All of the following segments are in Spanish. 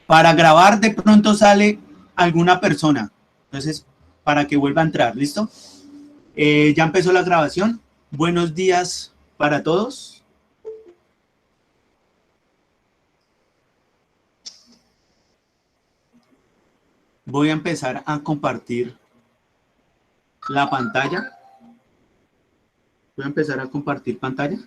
Para grabar de pronto sale alguna persona. Entonces, para que vuelva a entrar, ¿listo? Ya empezó la grabación. Buenos días para todos. Voy a empezar a compartir la pantalla. Voy a empezar a compartir pantalla.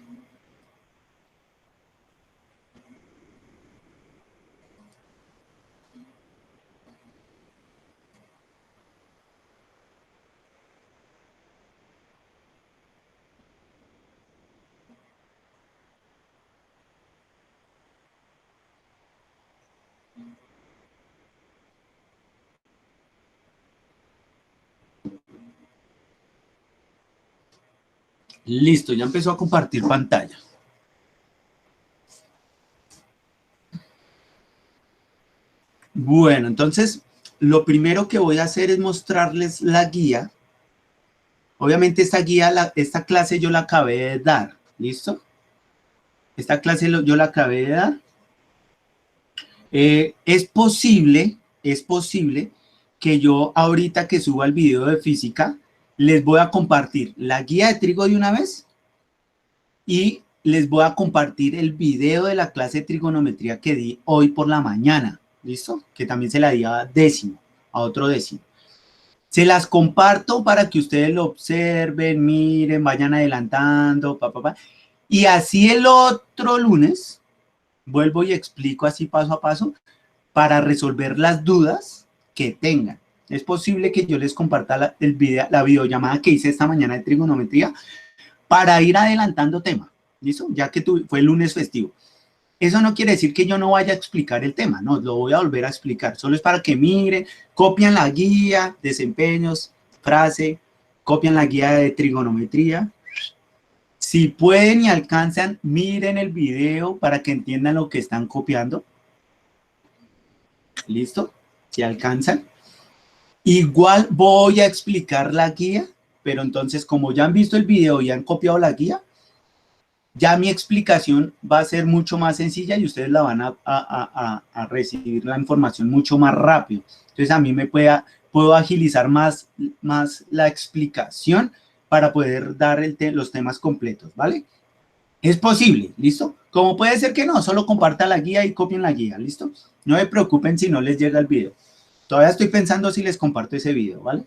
Listo, ya empezó a compartir pantalla. Bueno, entonces, lo primero que voy a hacer es mostrarles la guía. Obviamente esta guía, esta clase yo la acabé de dar, ¿listo? Esta clase yo la acabé de dar. Es posible que yo ahorita que suba el video de física, les voy a compartir la guía de trigo de una vez y les voy a compartir el video de la clase de trigonometría que di hoy por la mañana, ¿listo? Que también se la di a décimo, a otro décimo. Se las comparto para que ustedes lo observen, miren, vayan adelantando, y así el otro lunes vuelvo y explico así paso a paso para resolver las dudas que tengan. Es posible que yo les comparta la videollamada que hice esta mañana de trigonometría para ir adelantando tema, ¿listo? Ya que fue el lunes festivo. Eso no quiere decir que yo no vaya a explicar el tema, no, lo voy a volver a explicar. Solo es para que miren, copian la guía, desempeños, frase, copian la guía de trigonometría. Si pueden y alcanzan, miren el video para que entiendan lo que están copiando. ¿Listo? Si alcanzan. Igual voy a explicar la guía, pero entonces como ya han visto el video y han copiado la guía, ya mi explicación va a ser mucho más sencilla y ustedes la van a recibir la información mucho más rápido. Entonces a mí puedo agilizar más la explicación para poder dar los temas completos, ¿vale? Es posible, ¿listo? Como puede ser que no, solo compartan la guía y copien la guía, ¿listo? No se preocupen si no les llega el video. Todavía estoy pensando si les comparto ese video, ¿vale?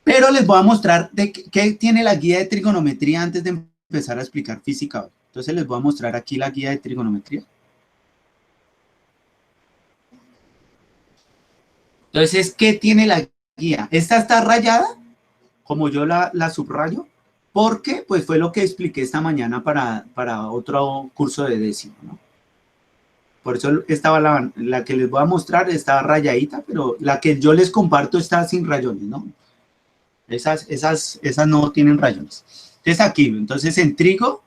Pero les voy a mostrar qué tiene la guía de trigonometría antes de empezar a explicar física hoy. Entonces les voy a mostrar aquí la guía de trigonometría. Entonces, ¿qué tiene la guía? Esta está rayada, como yo la subrayo, porque pues fue lo que expliqué esta mañana para otro curso de décimo, ¿no? Por eso estaba la que les voy a mostrar está rayadita, pero la que yo les comparto está sin rayones, ¿no? Esas no tienen rayones. Entonces aquí, entonces en trigo,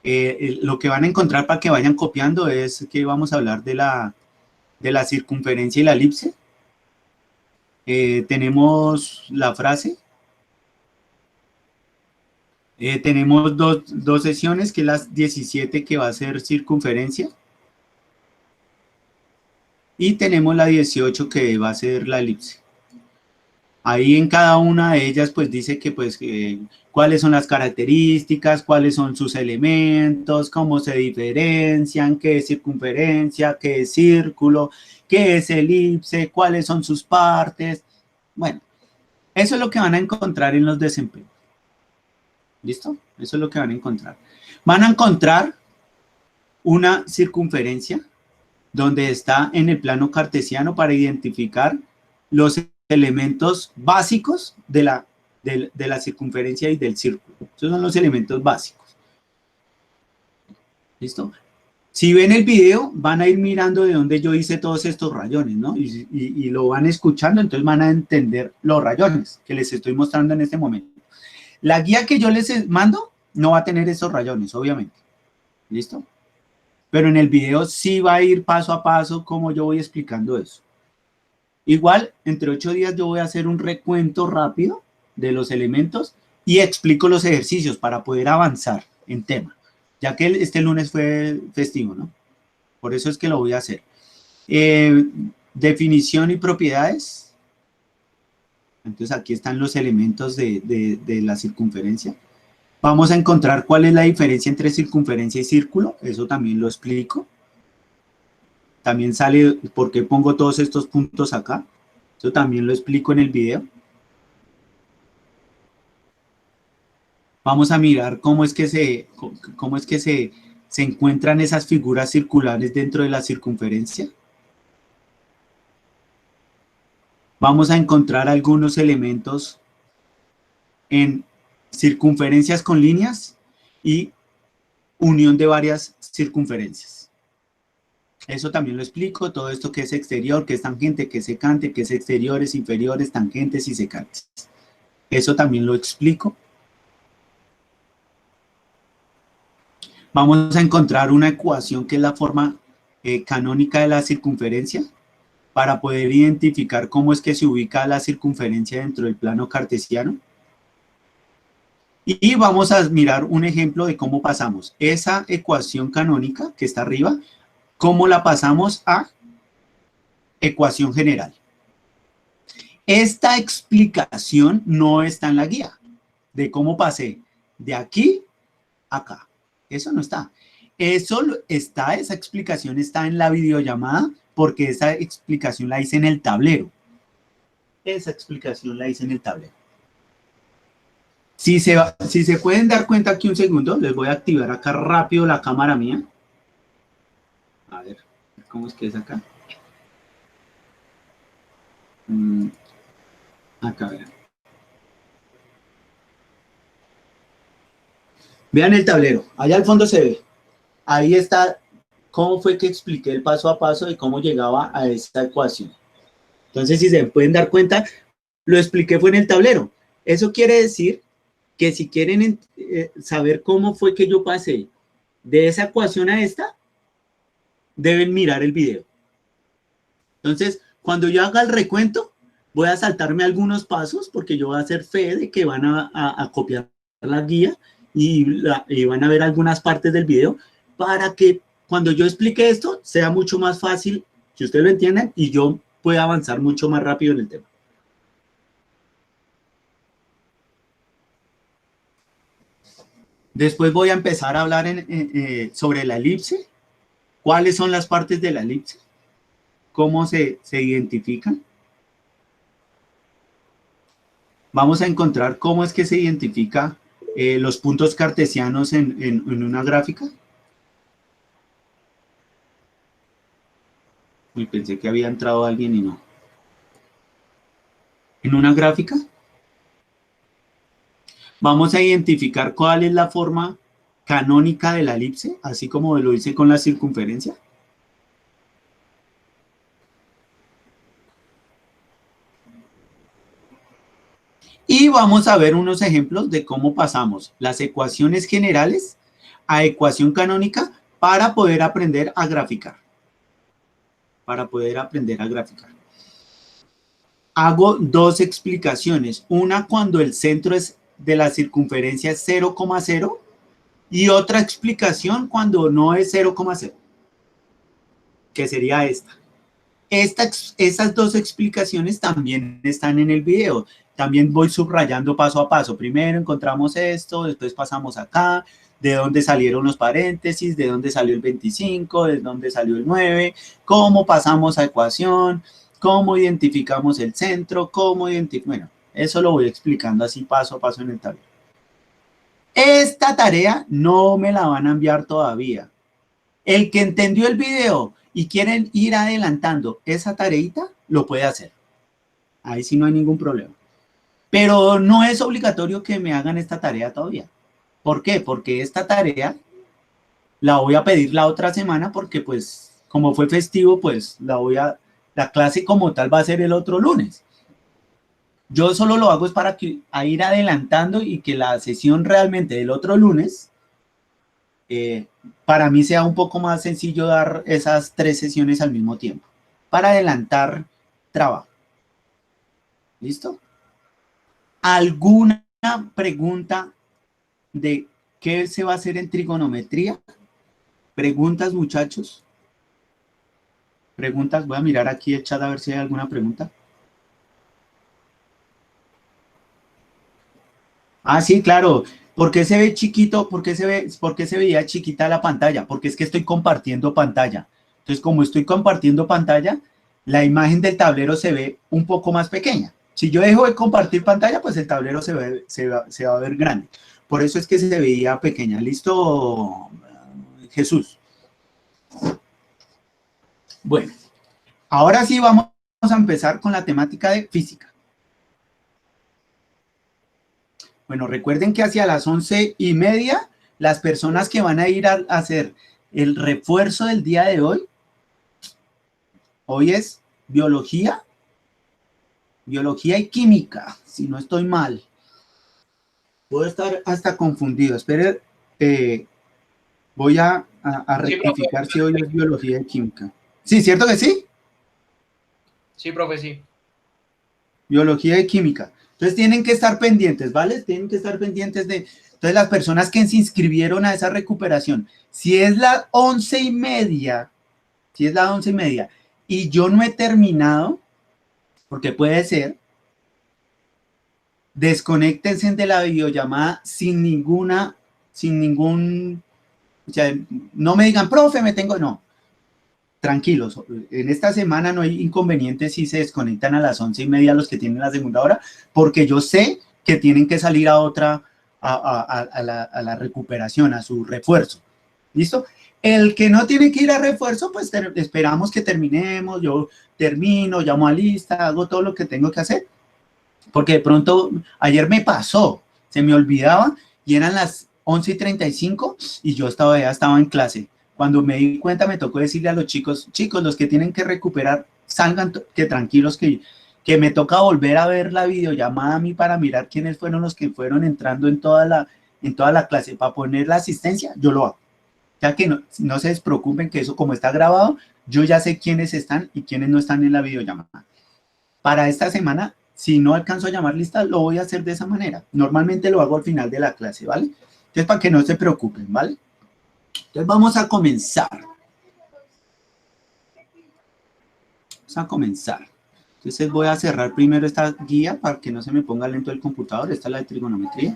lo que van a encontrar para que vayan copiando es que vamos a hablar de la circunferencia y la elipse. Tenemos la frase. Tenemos dos sesiones, que es las 17 que va a ser circunferencia. Y tenemos la 18 que va a ser la elipse. Ahí en cada una de ellas pues dice que pues cuáles son las características, cuáles son sus elementos, cómo se diferencian, qué es circunferencia, qué es círculo, qué es elipse, cuáles son sus partes. Bueno, eso es lo que van a encontrar en los desempeños. ¿Listo? Eso es lo que van a encontrar. Van a encontrar una circunferencia donde está en el plano cartesiano para identificar los elementos básicos de la circunferencia y del círculo. Esos son los elementos básicos. ¿Listo? Si ven el video, van a ir mirando de dónde yo hice todos estos rayones, ¿no? Y lo van escuchando, entonces van a entender los rayones que les estoy mostrando en este momento. La guía que yo les mando no va a tener esos rayones, obviamente. ¿Listo? Pero en el video sí va a ir paso a paso como yo voy explicando eso. Igual, entre 8 días yo voy a hacer un recuento rápido de los elementos y explico los ejercicios para poder avanzar en tema, ya que este lunes fue festivo, ¿no? Por eso es que lo voy a hacer. Definición y propiedades. Entonces aquí están los elementos de la circunferencia. Vamos a encontrar cuál es la diferencia entre circunferencia y círculo. Eso también lo explico. También sale por qué pongo todos estos puntos acá. Eso también lo explico en el video. Vamos a mirar cómo es que se encuentran esas figuras circulares dentro de la circunferencia. Vamos a encontrar algunos elementos en circunferencias con líneas y unión de varias circunferencias. Eso también lo explico, todo esto que es exterior, que es tangente, que es secante, que es exteriores, inferiores, tangentes y secantes. Eso también lo explico. Vamos a encontrar una ecuación que es la forma canónica de la circunferencia para poder identificar cómo es que se ubica la circunferencia dentro del plano cartesiano. Y vamos a mirar un ejemplo de cómo pasamos esa ecuación canónica que está arriba, cómo la pasamos a ecuación general. Esta explicación no está en la guía de cómo pasé de aquí a acá. Eso no está. Esa explicación está en la videollamada porque esa explicación la hice en el tablero. Esa explicación la hice en el tablero. Si se pueden dar cuenta aquí un segundo, les voy a activar acá rápido la cámara mía. A ver, ¿cómo es que es acá? Acá, vean. Vean el tablero, allá al fondo se ve. Ahí está cómo fue que expliqué el paso a paso de cómo llegaba a esta ecuación. Entonces, si se pueden dar cuenta, lo expliqué fue en el tablero. Eso quiere decir que si quieren saber cómo fue que yo pasé de esa ecuación a esta, deben mirar el video. Entonces, cuando yo haga el recuento, voy a saltarme algunos pasos porque yo voy a hacer fe de que van a copiar la guía y van a ver algunas partes del video para que cuando yo explique esto sea mucho más fácil que ustedes lo entiendan y yo pueda avanzar mucho más rápido en el tema. Después voy a empezar a hablar sobre la elipse. ¿Cuáles son las partes de la elipse? ¿Cómo se identifican? Vamos a encontrar cómo es que se identifica los puntos cartesianos en una gráfica. Uy, pensé que había entrado alguien y no. En una gráfica vamos a identificar cuál es la forma canónica de la elipse, así como lo hice con la circunferencia. Y vamos a ver unos ejemplos de cómo pasamos las ecuaciones generales a ecuación canónica para poder aprender a graficar. Hago dos explicaciones. Una cuando el centro de la circunferencia es 0,0 y otra explicación cuando no es 0,0, que sería esta. Esas dos explicaciones también están en el video. También voy subrayando paso a paso. Primero encontramos esto, después pasamos acá, de dónde salieron los paréntesis, de dónde salió el 25, de dónde salió el 9, cómo pasamos a ecuación, cómo identificamos el centro, bueno, eso lo voy explicando así paso a paso en el tablero. Esta tarea no me la van a enviar todavía. El que entendió el video y quieren ir adelantando esa tareita, lo puede hacer. Ahí sí no hay ningún problema. Pero no es obligatorio que me hagan esta tarea todavía. ¿Por qué? Porque esta tarea la voy a pedir la otra semana porque pues como fue festivo, pues la clase como tal va a ser el otro lunes. Yo solo lo hago es para ir adelantando y que la sesión realmente del otro lunes para mí sea un poco más sencillo dar esas 3 sesiones al mismo tiempo, para adelantar trabajo. ¿Listo? ¿Alguna pregunta de qué se va a hacer en trigonometría? ¿Preguntas, muchachos? Preguntas, voy a mirar aquí el chat a ver si hay alguna pregunta. Ah, sí, claro. ¿Por qué se ve chiquito? ¿Por qué se veía chiquita la pantalla? Porque es que estoy compartiendo pantalla. Entonces, como estoy compartiendo pantalla, la imagen del tablero se ve un poco más pequeña. Si yo dejo de compartir pantalla, pues el tablero se va a ver grande. Por eso es que se veía pequeña. ¿Listo, Jesús? Bueno, ahora sí vamos a empezar con la temática de física. Bueno, recuerden que hacia las 11:30, las personas que van a ir a hacer el refuerzo del día de hoy es biología y química, si no estoy mal. Puedo estar hasta confundido. Esperen, voy a rectificar si hoy es biología y química. ¿Sí, cierto que sí? Sí, profe, sí. Biología y química. Entonces tienen que estar pendientes, ¿vale? Tienen que estar pendientes de... Entonces las personas que se inscribieron a esa recuperación, si es las 11:30, y yo no he terminado, porque puede ser, desconéctense de la videollamada sin ningún, o sea, no me digan, profe, no, tranquilos, en esta semana no hay inconveniente si se desconectan a las 11:30 los que tienen la segunda hora, porque yo sé que tienen que salir a otra, a la recuperación, a su refuerzo, ¿listo? El que no tiene que ir a refuerzo, pues esperamos que terminemos, yo termino, llamo a lista, hago todo lo que tengo que hacer, porque de pronto, ayer me pasó, se me olvidaba, y eran las 11:35 y yo ya estaba en clase. Cuando me di cuenta, me tocó decirle a los chicos, los que tienen que recuperar, salgan, que tranquilos, que me toca volver a ver la videollamada a mí para mirar quiénes fueron los que fueron entrando en toda la clase. Para poner la asistencia, yo lo hago. Ya que no se despreocupen que eso, como está grabado, yo ya sé quiénes están y quiénes no están en la videollamada. Para esta semana, si no alcanzo a llamar lista, lo voy a hacer de esa manera. Normalmente lo hago al final de la clase, ¿vale? Entonces, para que no se preocupen, ¿vale? Entonces, vamos a comenzar. Entonces, voy a cerrar primero esta guía para que no se me ponga lento el computador. Esta es la de trigonometría.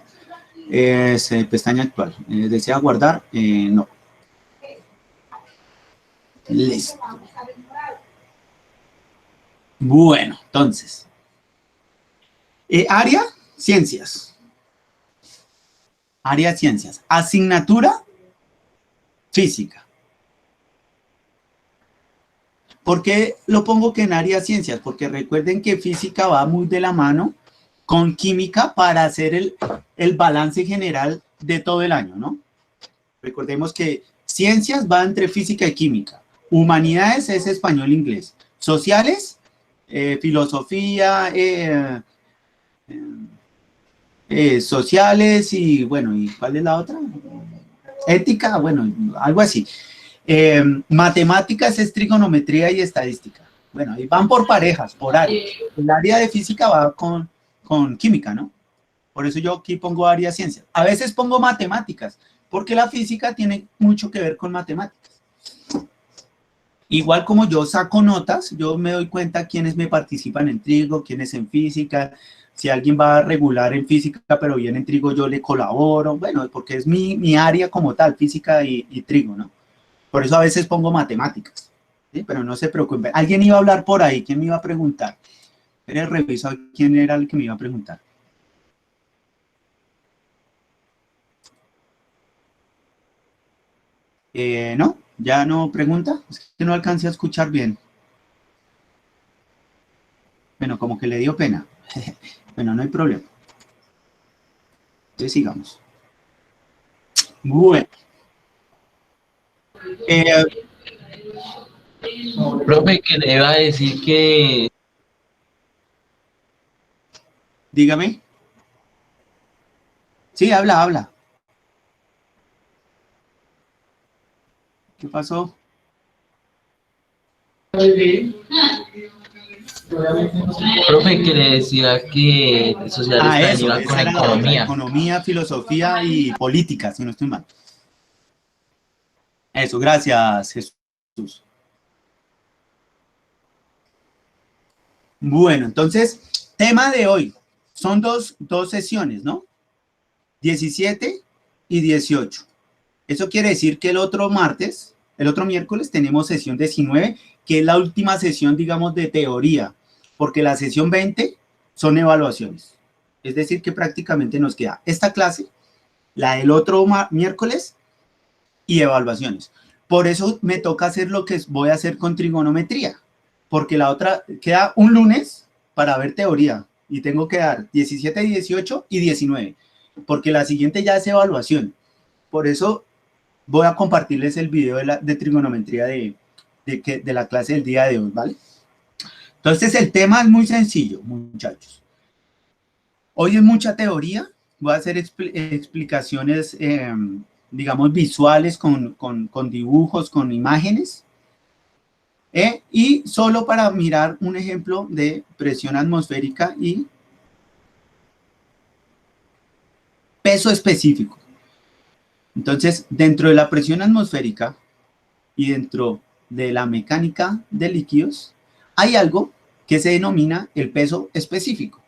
Pestaña actual. ¿Desea guardar? No. Listo. Bueno, entonces. Área, ciencias. Área, ciencias. Asignatura, física. ¿Por qué lo pongo que en área ciencias? Porque recuerden que física va muy de la mano con química para hacer el balance general de todo el año, ¿no? Recordemos que ciencias va entre física y química. Humanidades es español e inglés. Sociales, filosofía, sociales y, bueno, ¿y cuál es la otra? Ética, bueno, algo así. Matemáticas es trigonometría y estadística. Bueno, ahí van por parejas, por áreas. El área de física va con química, ¿no? Por eso yo aquí pongo área de ciencias. A veces pongo matemáticas, porque la física tiene mucho que ver con matemáticas. Igual como yo saco notas, yo me doy cuenta quiénes me participan en trigo, quiénes en física. Si alguien va a regular en física, pero viene en trigo, yo le colaboro. Bueno, porque es mi área como tal, física y trigo, ¿no? Por eso a veces pongo matemáticas, ¿sí? Pero no se preocupen. Alguien iba a hablar por ahí, ¿quién me iba a preguntar? Pero reviso quién era el que me iba a preguntar. ¿No? ¿Ya no pregunta? Es que no alcancé a escuchar bien. Bueno, como que le dio pena. Bueno, no hay problema. Entonces sigamos. Bueno. Profe, que le iba a decir que... Dígame. Sí, habla. ¿Qué pasó? Profe, que le decía que sociales también Eso, iba con esa era la otra. economía. Economía, filosofía y política, si no estoy mal. Eso, gracias, Jesús. Bueno, entonces, tema de hoy. Son dos sesiones, ¿no? 17 y 18. Eso quiere decir que el otro miércoles, tenemos sesión 19, que es la última sesión, digamos, de teoría, porque la sesión 20 son evaluaciones. Es decir, que prácticamente nos queda esta clase, la del otro miércoles y evaluaciones. Por eso me toca hacer lo que voy a hacer con trigonometría, porque la otra queda un lunes para ver teoría y tengo que dar 17, 18 y 19, porque la siguiente ya es evaluación. Por eso voy a compartirles el video de trigonometría de la clase del día de hoy, ¿vale? Entonces el tema es muy sencillo, muchachos. Hoy es mucha teoría, voy a hacer explicaciones, digamos, visuales con dibujos, con imágenes. Y solo para mirar un ejemplo de presión atmosférica y peso específico. Entonces, dentro de la presión atmosférica y dentro de la mecánica de líquidos, hay algo que se denomina el peso específico.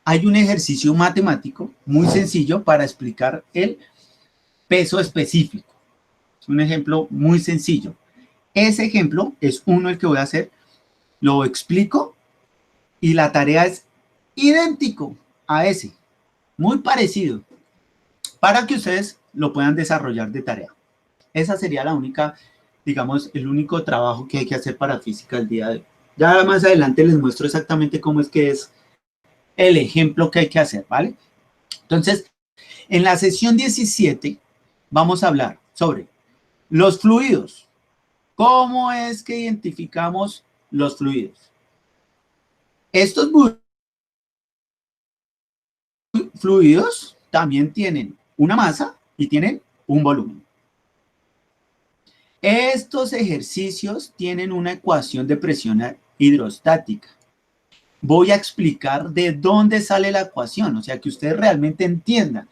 Hay un ejercicio matemático muy sencillo para explicar el peso específico. Es un ejemplo muy sencillo. Ese ejemplo es uno el que voy a hacer, lo explico y la tarea es idéntico a ese, muy parecido, para que ustedes lo puedan desarrollar de tarea. Esa sería la única, digamos, el único trabajo que hay que hacer para física el día de hoy. Ya más adelante les muestro exactamente cómo es que es el ejemplo que hay que hacer, ¿vale? Entonces, en la sesión 17 vamos a hablar sobre los fluidos. ¿Cómo es que identificamos los fluidos? Estos fluidos también tienen una masa y tienen un volumen. Estos ejercicios tienen una ecuación de presión hidrostática. Voy a explicar de dónde sale la ecuación, o sea, que ustedes realmente entiendan.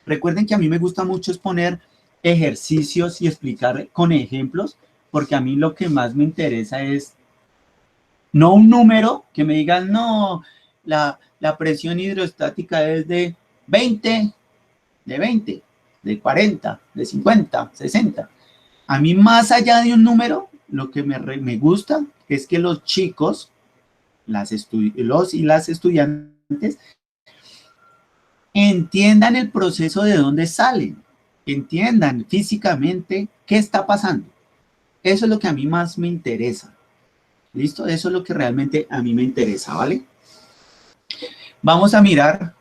Recuerden que a mí me gusta mucho exponer ejercicios y explicar con ejemplos, porque a mí lo que más me interesa es no un número que me digan, no, la presión hidrostática es de 20, de 40, de 50, 60. A mí, más allá de un número, lo que me gusta es que los chicos, los y las estudiantes, entiendan el proceso de dónde salen, entiendan físicamente qué está pasando. Eso es lo que a mí más me interesa. ¿Listo? Eso es lo que realmente a mí me interesa, ¿vale? Vamos a mirar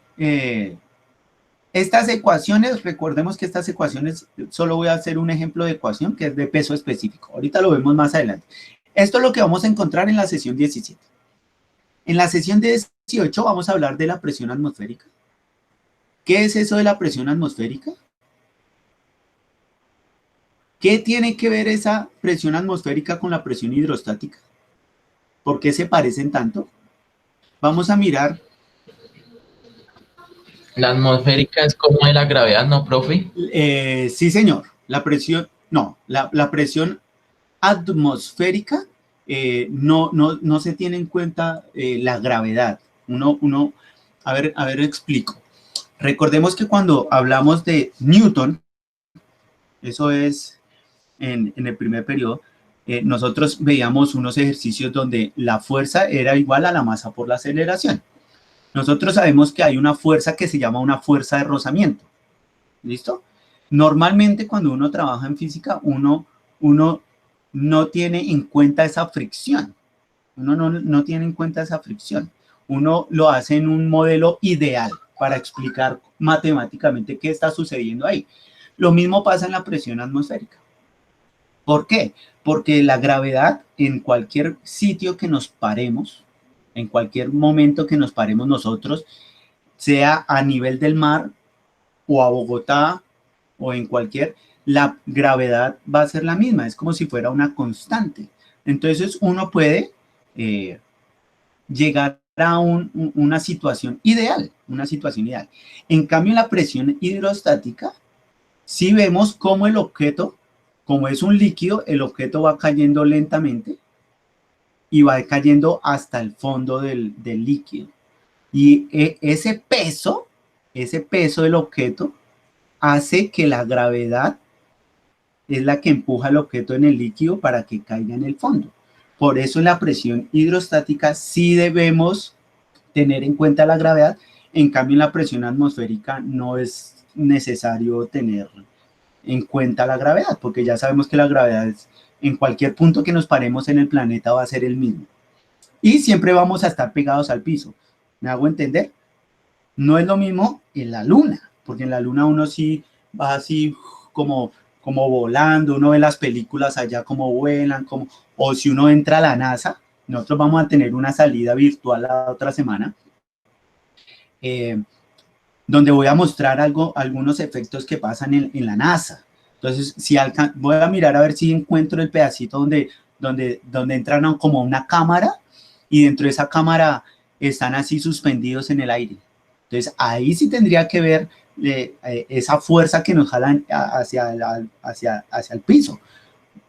estas ecuaciones. Recordemos que estas ecuaciones, solo voy a hacer un ejemplo de ecuación que es de peso específico. Ahorita lo vemos más adelante. Esto es lo que vamos a encontrar en la sesión 17. En la sesión 18 vamos a hablar de la presión atmosférica. ¿Qué es eso de la presión atmosférica? ¿Qué tiene que ver esa presión atmosférica con la presión hidrostática? ¿Por qué se parecen tanto? Vamos a mirar. La atmosférica es como de la gravedad, ¿no, profe? Sí, señor. La presión atmosférica no se tiene en cuenta la gravedad. A ver, explico. Recordemos que cuando hablamos de Newton, eso es en el primer periodo, nosotros veíamos unos ejercicios donde la fuerza era igual a la masa por la aceleración. Nosotros sabemos que hay una fuerza que se llama una fuerza de rozamiento. ¿Listo? Normalmente cuando uno trabaja en física, uno no tiene en cuenta esa fricción. Uno no tiene en cuenta esa fricción. Uno lo hace en un modelo ideal para explicar matemáticamente qué está sucediendo ahí. Lo mismo pasa en la presión atmosférica. ¿Por qué? Porque la gravedad, en cualquier sitio que nos paremos, en cualquier momento que nos paremos nosotros, sea a nivel del mar o a Bogotá o en cualquier, la gravedad va a ser la misma, es como si fuera una constante. Entonces uno puede llegar a una situación ideal, En cambio, en la presión hidrostática, sí vemos cómo el objeto, como es un líquido, el objeto va cayendo lentamente y va cayendo hasta el fondo del líquido. Y ese peso del objeto hace que la gravedad es la que empuja el objeto en el líquido para que caiga en el fondo. Por eso en la presión hidrostática sí debemos tener en cuenta la gravedad. En cambio, en la presión atmosférica no es necesario tener en cuenta la gravedad, porque ya sabemos que la gravedad es, en cualquier punto que nos paremos en el planeta va a ser el mismo. Y siempre vamos a estar pegados al piso. ¿Me hago entender? No es lo mismo en la luna, porque en la luna uno sí va así como volando, uno ve las películas allá como vuelan, o si uno entra a la NASA, nosotros vamos a tener una salida virtual la otra semana, donde voy a mostrar algunos efectos que pasan en la NASA. Entonces, voy a mirar a ver si encuentro el pedacito donde entran como una cámara, y dentro de esa cámara están así suspendidos en el aire. Entonces, ahí sí tendría que ver esa fuerza que nos jalan hacia el piso.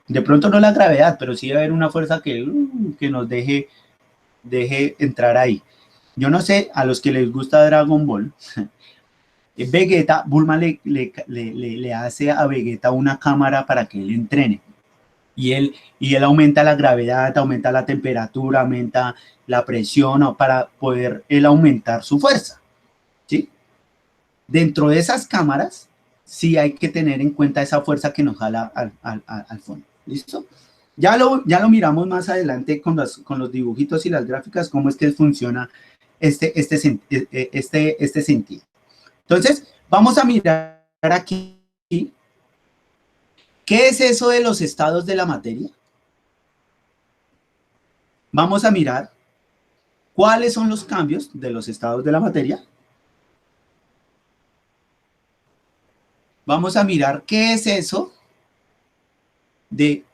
De pronto no la gravedad, pero sí debe haber una fuerza que nos deje entrar ahí. Yo no sé, a los que les gusta Dragon Ball, Vegeta, Bulma le hace a Vegeta una cámara para que él entrene. Y él aumenta la gravedad, aumenta la temperatura, aumenta la presión para poder él aumentar su fuerza. ¿Sí? Dentro de esas cámaras, sí hay que tener en cuenta esa fuerza que nos jala al fondo. ¿Listo? Ya lo miramos más adelante con los dibujitos y las gráficas, cómo es que funciona este sentido. Entonces, vamos a mirar aquí, ¿qué es eso de los estados de la materia? Vamos a mirar cuáles son los cambios de los estados de la materia. Vamos a mirar qué es eso de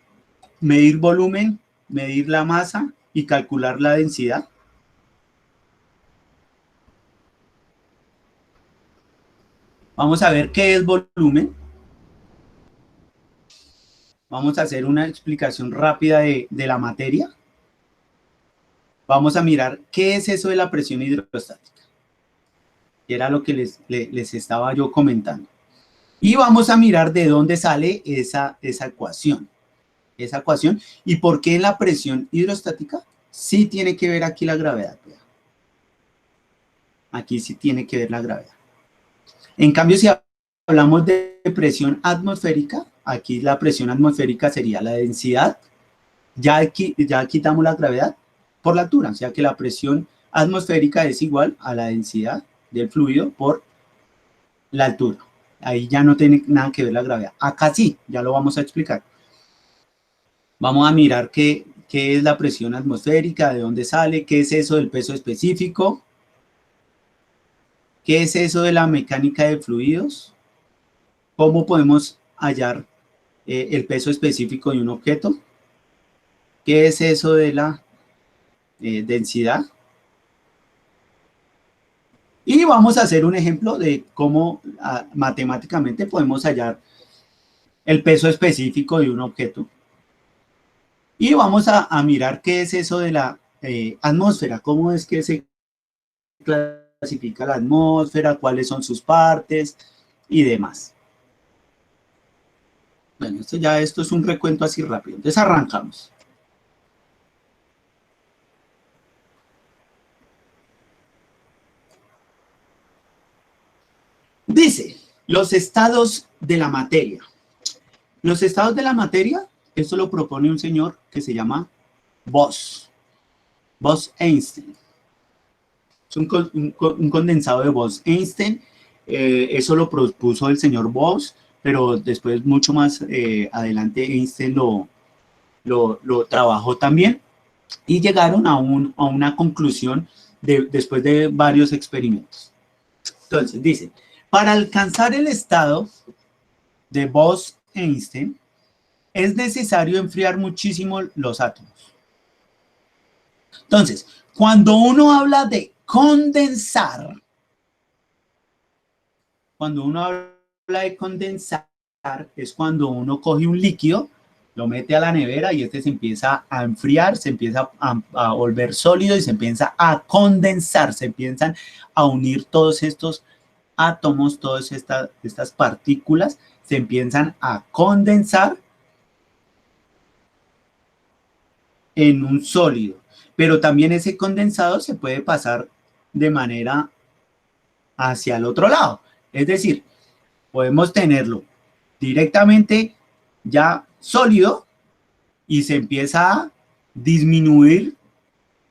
medir volumen, medir la masa y calcular la densidad. Vamos a ver qué es volumen. Vamos a hacer una explicación rápida de la materia. Vamos a mirar qué es eso de la presión hidrostática. Que era lo que les estaba yo comentando. Y vamos a mirar de dónde sale esa ecuación. Esa ecuación y por qué en la presión hidrostática sí tiene que ver aquí la gravedad. Aquí sí tiene que ver la gravedad. En cambio, si hablamos de presión atmosférica, aquí la presión atmosférica sería la densidad. Ya quitamos la gravedad por la altura, o sea que la presión atmosférica es igual a la densidad del fluido por la altura. Ahí ya no tiene nada que ver la gravedad. Acá sí, ya lo vamos a explicar. Vamos a mirar qué es la presión atmosférica, de dónde sale, qué es eso del peso específico, qué es eso de la mecánica de fluidos, cómo podemos hallar el peso específico de un objeto, qué es eso de la densidad. Y vamos a hacer un ejemplo de cómo matemáticamente podemos hallar el peso específico de un objeto. Y vamos a mirar qué es eso de la atmósfera, cómo es que se clasifica la atmósfera, cuáles son sus partes y demás. Bueno, esto es un recuento así rápido. Entonces arrancamos. Dice, los estados de la materia. Los estados de la materia, esto lo propone un señor que se llama Bose-Einstein. Es un condensado de Bose-Einstein. Eso lo propuso el señor Bose, pero después, mucho más adelante, Einstein lo trabajó también. Y llegaron a una conclusión después de varios experimentos. Entonces, dice, para alcanzar el estado de Bose-Einstein, es necesario enfriar muchísimo los átomos. Entonces, cuando uno habla de condensar, es cuando uno coge un líquido, lo mete a la nevera y este se empieza a enfriar, se empieza a volver sólido y se empieza a condensar, se empiezan a unir todos estos átomos, todas estas partículas, se empiezan a condensar en un sólido. Pero también ese condensado se puede pasar de manera hacia el otro lado. Es decir, podemos tenerlo directamente ya sólido y se empieza a disminuir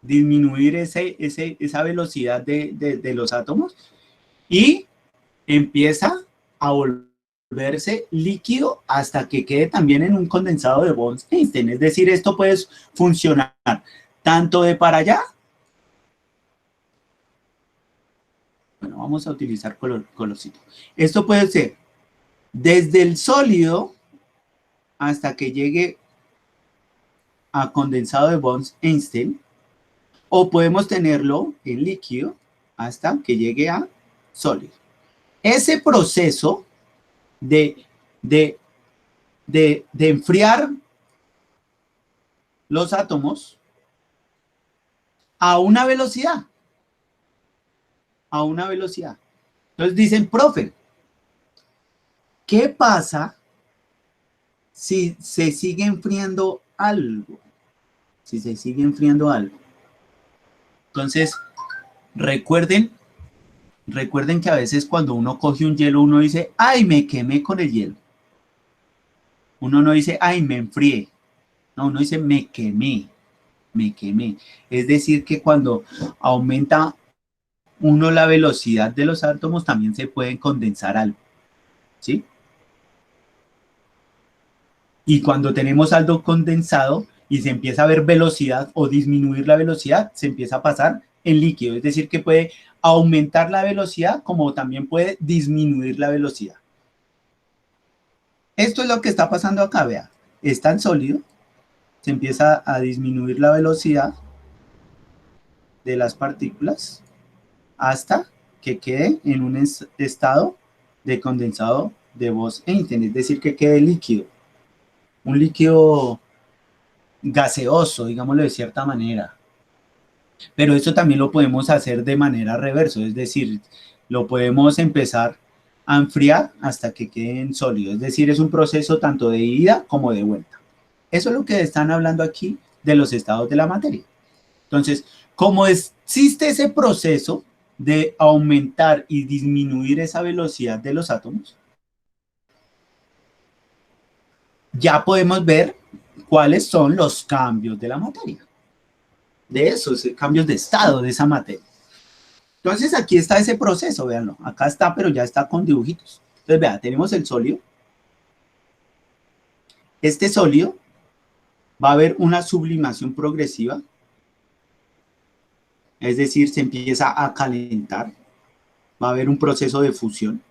esa velocidad de los átomos y empieza a volverse líquido hasta que quede también en un condensado de Bose-Einstein. Es decir, esto puede funcionar tanto de para allá. Bueno, vamos a utilizar colorcito. Esto puede ser desde el sólido hasta que llegue a condensado de Bose-Einstein, o podemos tenerlo en líquido hasta que llegue a sólido. Ese proceso de enfriar los átomos a una velocidad. Entonces dicen, profe, ¿qué pasa si se sigue enfriando algo? Entonces, recuerden que a veces cuando uno coge un hielo, uno dice, ¡ay, me quemé con el hielo! Uno no dice, ¡ay, me enfrié! No, uno dice, me quemé. Es decir, que cuando aumenta uno la velocidad de los átomos, también se pueden condensar algo, ¿sí? Y cuando tenemos algo condensado y se empieza a ver velocidad o disminuir la velocidad, se empieza a pasar en líquido. Es decir, que puede aumentar la velocidad como también puede disminuir la velocidad. Esto es lo que está pasando acá, vea. Está en sólido, se empieza a disminuir la velocidad de las partículas hasta que quede en un estado de condensado de Bose-Einstein, es decir, que quede líquido. Un líquido gaseoso, digámoslo de cierta manera. Pero esto también lo podemos hacer de manera reverso, es decir, lo podemos empezar a enfriar hasta que quede en sólido. Es decir, es un proceso tanto de ida como de vuelta. Eso es lo que están hablando aquí de los estados de la materia. Entonces, como existe ese proceso de aumentar y disminuir esa velocidad de los átomos, ya podemos ver cuáles son los cambios de la materia, de esos cambios de estado de esa materia. Entonces aquí está ese proceso, véanlo, acá está, pero ya está con dibujitos. Entonces vean, tenemos el sólido. Este sólido va a haber una sublimación progresiva, es decir, se empieza a calentar, va a haber un proceso de fusión,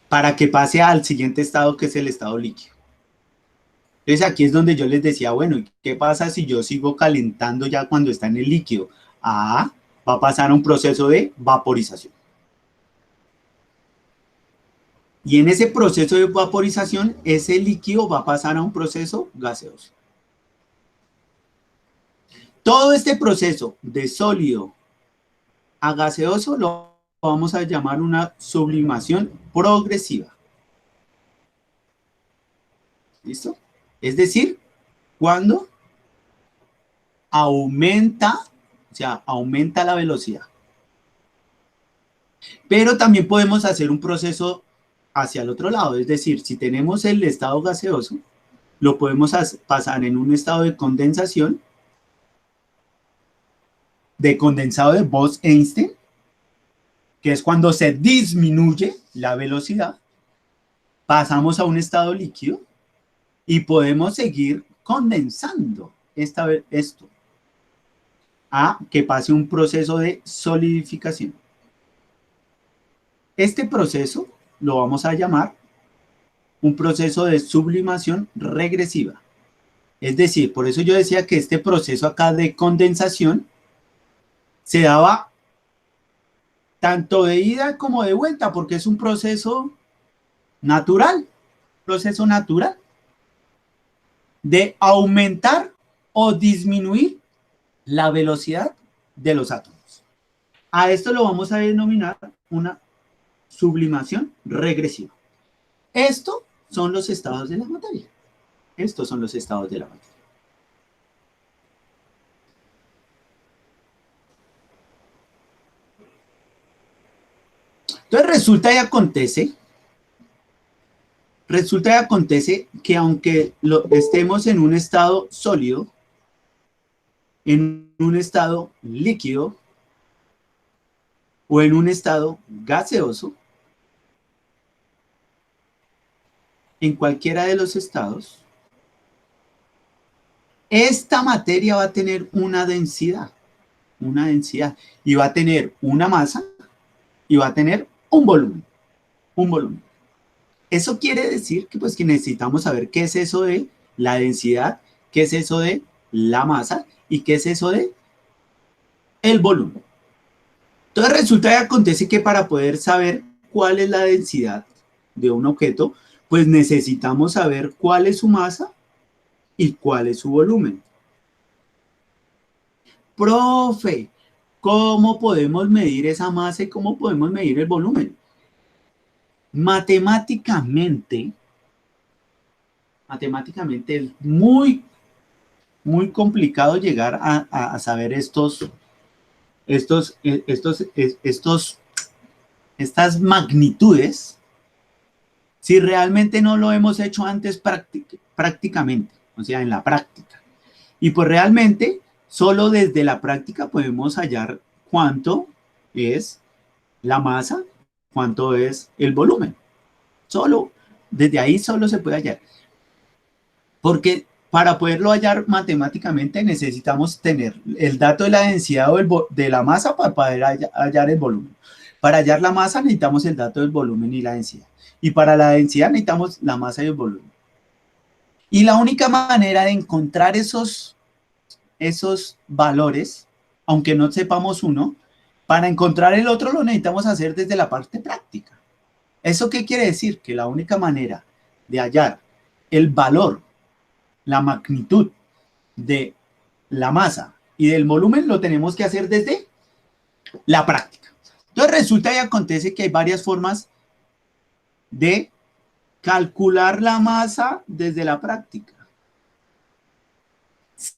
para que pase al siguiente estado, que es el estado líquido. Entonces aquí es donde yo les decía, bueno, ¿qué pasa si yo sigo calentando ya cuando está en el líquido? Va a pasar a un proceso de vaporización. Y en ese proceso de vaporización, ese líquido va a pasar a un proceso gaseoso. Todo este proceso de sólido a gaseoso lo vamos a llamar una sublimación progresiva. ¿Listo? Es decir, cuando aumenta la velocidad. Pero también podemos hacer un proceso hacia el otro lado, es decir, si tenemos el estado gaseoso, lo podemos pasar en un estado de condensación, de condensado de Bose-Einstein, que es cuando se disminuye la velocidad, pasamos a un estado líquido y podemos seguir condensando esto a que pase un proceso de solidificación. Este proceso lo vamos a llamar un proceso de sublimación regresiva. Es decir, por eso yo decía que este proceso acá de condensación se daba tanto de ida como de vuelta, porque es un proceso natural, proceso natural de aumentar o disminuir la velocidad de los átomos. A esto lo vamos a denominar una sublimación regresiva. Estos son los estados de la materia. Estos son los estados de la materia. Entonces resulta y acontece que aunque estemos en un estado sólido, en un estado líquido o en un estado gaseoso, en cualquiera de los estados, esta materia va a tener una densidad, y va a tener una masa y va a tener un volumen. Eso quiere decir que, pues, que necesitamos saber qué es eso de la densidad, qué es eso de la masa y qué es eso de el volumen. Entonces resulta y acontece que para poder saber cuál es la densidad de un objeto, pues necesitamos saber cuál es su masa y cuál es su volumen. Profe, ¿cómo podemos medir esa masa y cómo podemos medir el volumen? Matemáticamente es muy complicado llegar a saber estas magnitudes si realmente no lo hemos hecho antes prácticamente, o sea, en la práctica. Y pues realmente solo desde la práctica podemos hallar cuánto es la masa, cuánto es el volumen. Desde ahí solo se puede hallar. Porque para poderlo hallar matemáticamente necesitamos tener el dato de la densidad o de la masa para poder hallar el volumen. Para hallar la masa necesitamos el dato del volumen y la densidad. Y para la densidad necesitamos la masa y el volumen. Y la única manera de encontrar esos valores, aunque no sepamos uno, para encontrar el otro lo necesitamos hacer desde la parte práctica. ¿Eso qué quiere decir? Que la única manera de hallar el valor, la magnitud de la masa y del volumen lo tenemos que hacer desde la práctica. Entonces resulta y acontece que hay varias formas de calcular la masa desde la práctica,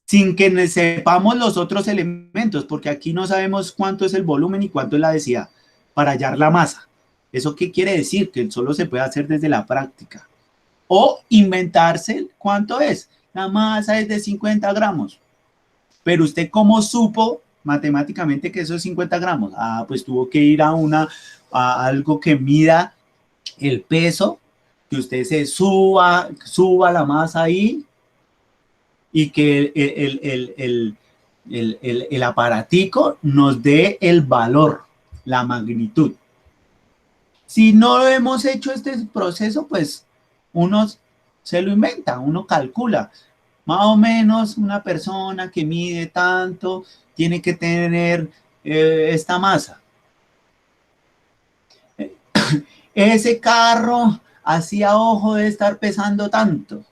sin que sepamos los otros elementos, porque aquí no sabemos cuánto es el volumen y cuánto es la densidad para hallar la masa. ¿Eso qué quiere decir? Que solo se puede hacer desde la práctica. O inventarse cuánto es. La masa es de 50 gramos. Pero usted, ¿cómo supo matemáticamente que eso es 50 gramos? Ah, pues tuvo que ir a algo que mida el peso, que usted se suba la masa ahí y que el aparatico nos dé el valor, la magnitud. Si no hemos hecho este proceso, pues uno se lo inventa, uno calcula. Más o menos una persona que mide tanto tiene que tener esta masa. Ese carro así a ojo debe estar pesando tanto.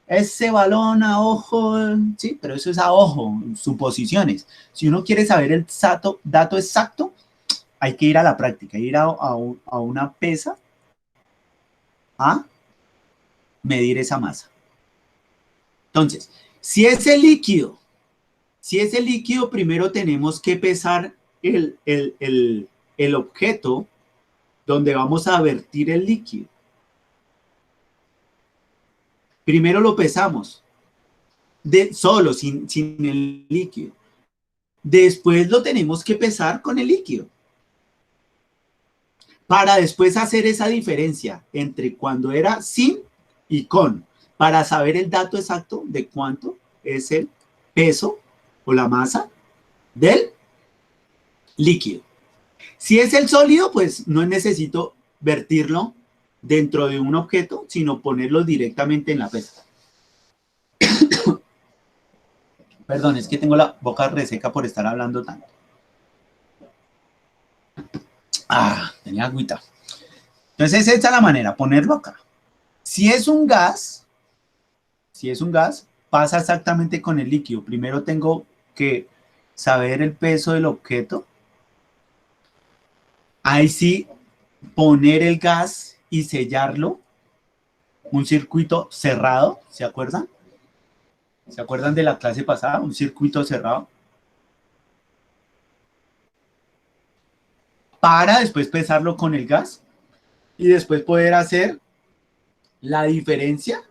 Ese balón a ojo, sí, pero eso es a ojo, suposiciones. Si uno quiere saber el dato exacto, hay que ir a la práctica, ir a una pesa a medir esa masa. Entonces, si ese líquido, primero tenemos que pesar el objeto donde vamos a vertir el líquido. Primero lo pesamos, solo, sin el líquido. Después lo tenemos que pesar con el líquido. Para después hacer esa diferencia entre cuando era sin y con, para saber el dato exacto de cuánto es el peso o la masa del líquido. Si es el sólido, pues no necesito vertirlo dentro de un objeto, sino ponerlo directamente en la pesa. Perdón, es que tengo la boca reseca por estar hablando tanto. Tenía agüita. Entonces esa es la manera, ponerlo acá. Si es un gas, pasa exactamente con el líquido. Primero tengo que saber el peso del objeto. Ahí sí, poner el gas y sellarlo. Un circuito cerrado, ¿se acuerdan? ¿Se acuerdan de la clase pasada? Un circuito cerrado. Para después pesarlo con el gas y después poder hacer la diferencia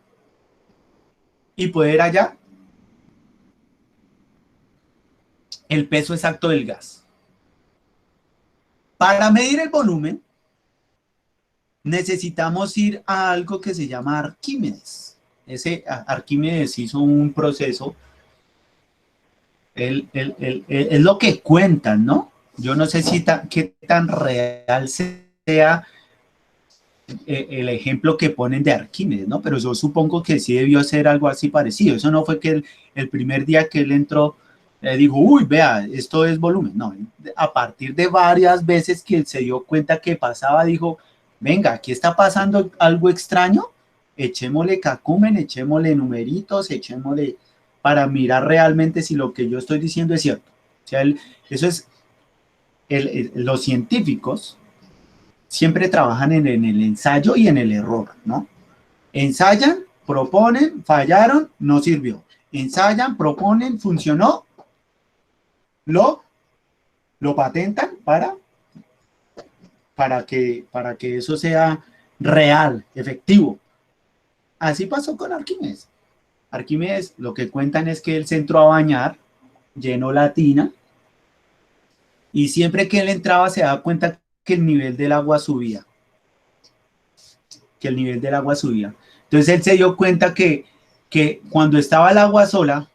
y poder hallar el peso exacto del gas. Para medir el volumen, necesitamos ir a algo que se llama Arquímedes. Arquímedes hizo un proceso, es lo que cuentan, ¿no? Yo no sé si qué tan real sea el ejemplo que ponen de Arquímedes, ¿no? Pero yo supongo que sí debió ser algo así parecido. Eso no fue que el primer día que él entró dijo, uy, vea, esto es volumen. No, a partir de varias veces que él se dio cuenta que pasaba, dijo, venga, aquí está pasando algo extraño, echémosle cacumen, echémosle numeritos, echémosle para mirar realmente si lo que yo estoy diciendo es cierto. O sea, eso es, los científicos siempre trabajan en el ensayo y en el error, ¿no? Ensayan, proponen, fallaron, no sirvió. Ensayan, proponen, funcionó, lo patentan para que eso sea real, efectivo. Así pasó con Arquímedes. Arquímedes, lo que cuentan es que él se entró a bañar, llenó la tina, y siempre que él entraba se daba cuenta que el nivel del agua subía. Entonces él se dio cuenta que cuando estaba el agua sola,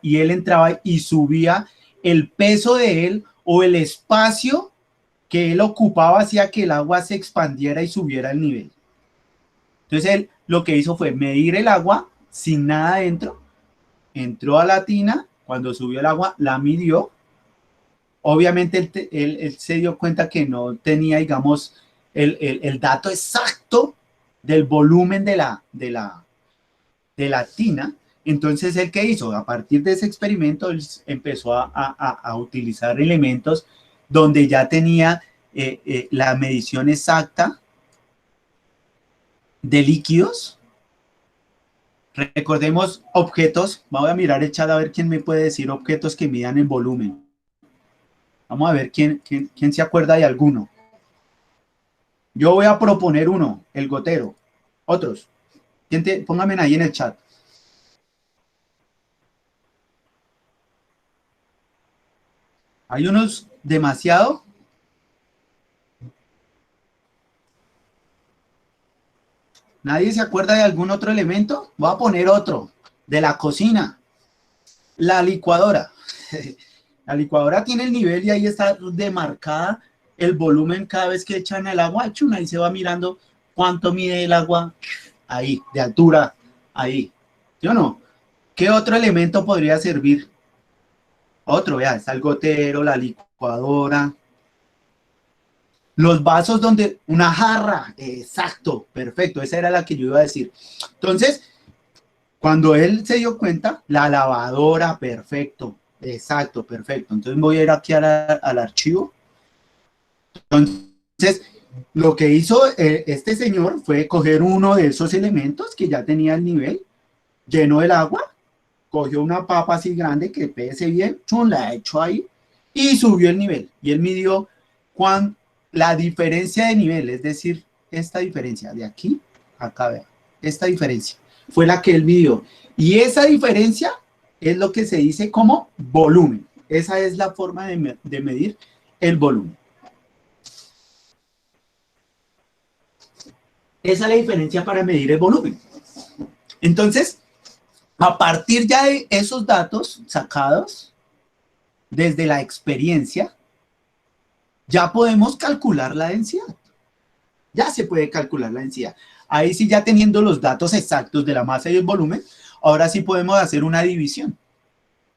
y él entraba y subía, el peso de él o el espacio que él ocupaba hacía que el agua se expandiera y subiera el nivel. Entonces él lo que hizo fue medir el agua sin nada dentro, entró a la tina, cuando subió el agua la midió. Obviamente él se dio cuenta que no tenía, digamos, el dato exacto del volumen de la tina. Entonces, ¿él qué hizo? A partir de ese experimento, él empezó a utilizar elementos donde ya tenía la medición exacta de líquidos. Recordemos objetos. Voy a mirar el chat a ver quién me puede decir objetos que midan en volumen. Vamos a ver quién se acuerda de alguno. Yo voy a proponer uno, el gotero. Otros. Pónganme ahí en el chat. Hay unos demasiado. ¿Nadie se acuerda de algún otro elemento? Voy a poner otro, de la cocina. La licuadora. La licuadora tiene el nivel y ahí está demarcada el volumen cada vez que echan el agua. Ahí se va mirando cuánto mide el agua. Ahí, de altura. Ahí. ¿Sí o no? ¿Qué otro elemento podría servir? Otro, vea, está el gotero, la licuadora. Los vasos donde, una jarra, exacto, perfecto, esa era la que yo iba a decir. Entonces, cuando él se dio cuenta, la lavadora, perfecto, exacto, perfecto. Entonces voy a ir aquí al archivo. Entonces, lo que hizo este señor fue coger uno de esos elementos que ya tenía el nivel, llenó el agua, cogió una papa así grande que pese bien, la echó ahí y subió el nivel. Y él midió la diferencia de nivel, es decir, esta diferencia de aquí a acá, vean, esta diferencia fue la que él midió. Y esa diferencia es lo que se dice como volumen. Esa es la forma de medir el volumen. Esa es la diferencia para medir el volumen. Entonces, a partir ya de esos datos sacados desde la experiencia, ya podemos calcular la densidad. Ya se puede calcular la densidad. Ahí sí, ya teniendo los datos exactos de la masa y el volumen, ahora sí podemos hacer una división.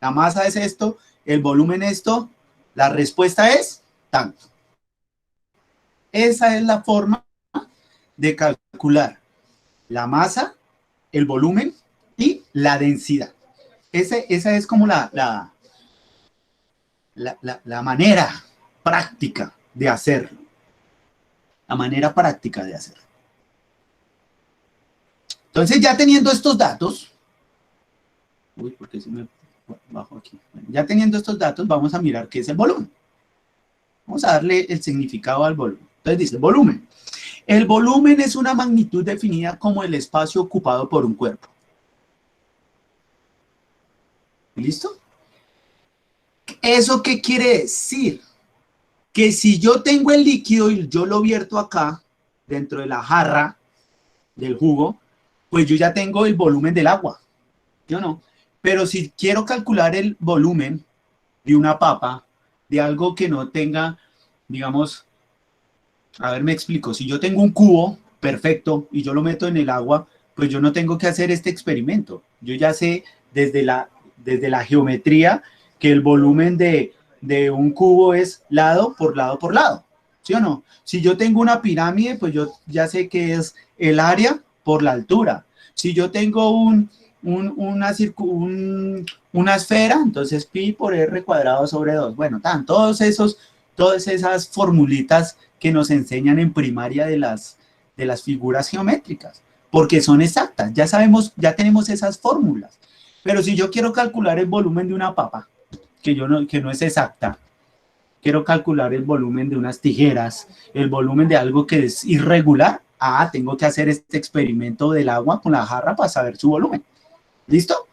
La masa es esto, el volumen esto, la respuesta es tanto. Esa es la forma de calcular la masa, el volumen y la densidad. Esa es como la manera práctica de hacerlo. La manera práctica de hacerlo. Entonces, ya teniendo estos datos, uy, ¿por qué se me bajo aquí? Bueno, ya teniendo estos datos, vamos a mirar qué es el volumen. Vamos a darle el significado al volumen. Entonces dice, volumen. El volumen es una magnitud definida como el espacio ocupado por un cuerpo. ¿Listo? ¿Eso qué quiere decir? Que si yo tengo el líquido y yo lo vierto acá, dentro de la jarra del jugo, pues yo ya tengo el volumen del agua. ¿Sí o no? Pero si quiero calcular el volumen de una papa, de algo que no tenga, digamos, a ver, me explico. Si yo tengo un cubo perfecto y yo lo meto en el agua, pues yo no tengo que hacer este experimento. Yo ya sé desde la geometría que el volumen de un cubo es lado por lado por lado. ¿Sí o no? Si yo tengo una pirámide, pues yo ya sé que es el área por la altura. Si yo tengo una esfera, entonces pi por r cuadrado sobre 2. Bueno, todas esas formulitas que nos enseñan en primaria de las figuras geométricas, porque son exactas, ya sabemos, ya tenemos esas fórmulas. Pero si yo quiero calcular el volumen de una papa, que no es exacta, quiero calcular el volumen de unas tijeras, el volumen de algo que es irregular, tengo que hacer este experimento del agua con la jarra para saber su volumen. ¿Listo?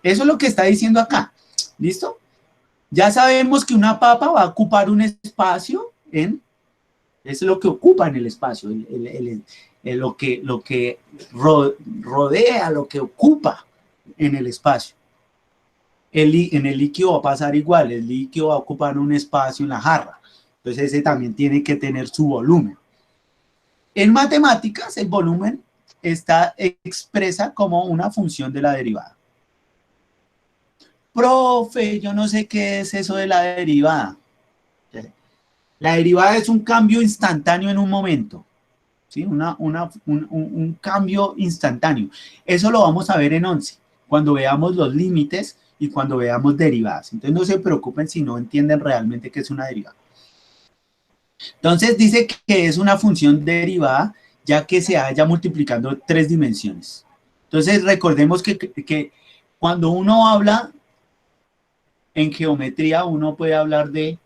Eso es lo que está diciendo acá. ¿Listo? Ya sabemos que una papa va a ocupar un espacio es lo que ocupa en el espacio, lo que rodea, lo que ocupa en el espacio. En el líquido va a pasar igual, el líquido va a ocupar un espacio en la jarra. Entonces ese también tiene que tener su volumen. En matemáticas, el volumen está expresa como una función de la derivada. Profe, yo no sé qué es eso de la derivada. La derivada es un cambio instantáneo en un momento. ¿Sí? Un cambio instantáneo. Eso lo vamos a ver en 11, cuando veamos los límites y cuando veamos derivadas. Entonces no se preocupen si no entienden realmente qué es una derivada. Entonces dice que es una función derivada ya que se halla multiplicando 3 dimensiones. Entonces recordemos que cuando uno habla en geometría, uno puede hablar de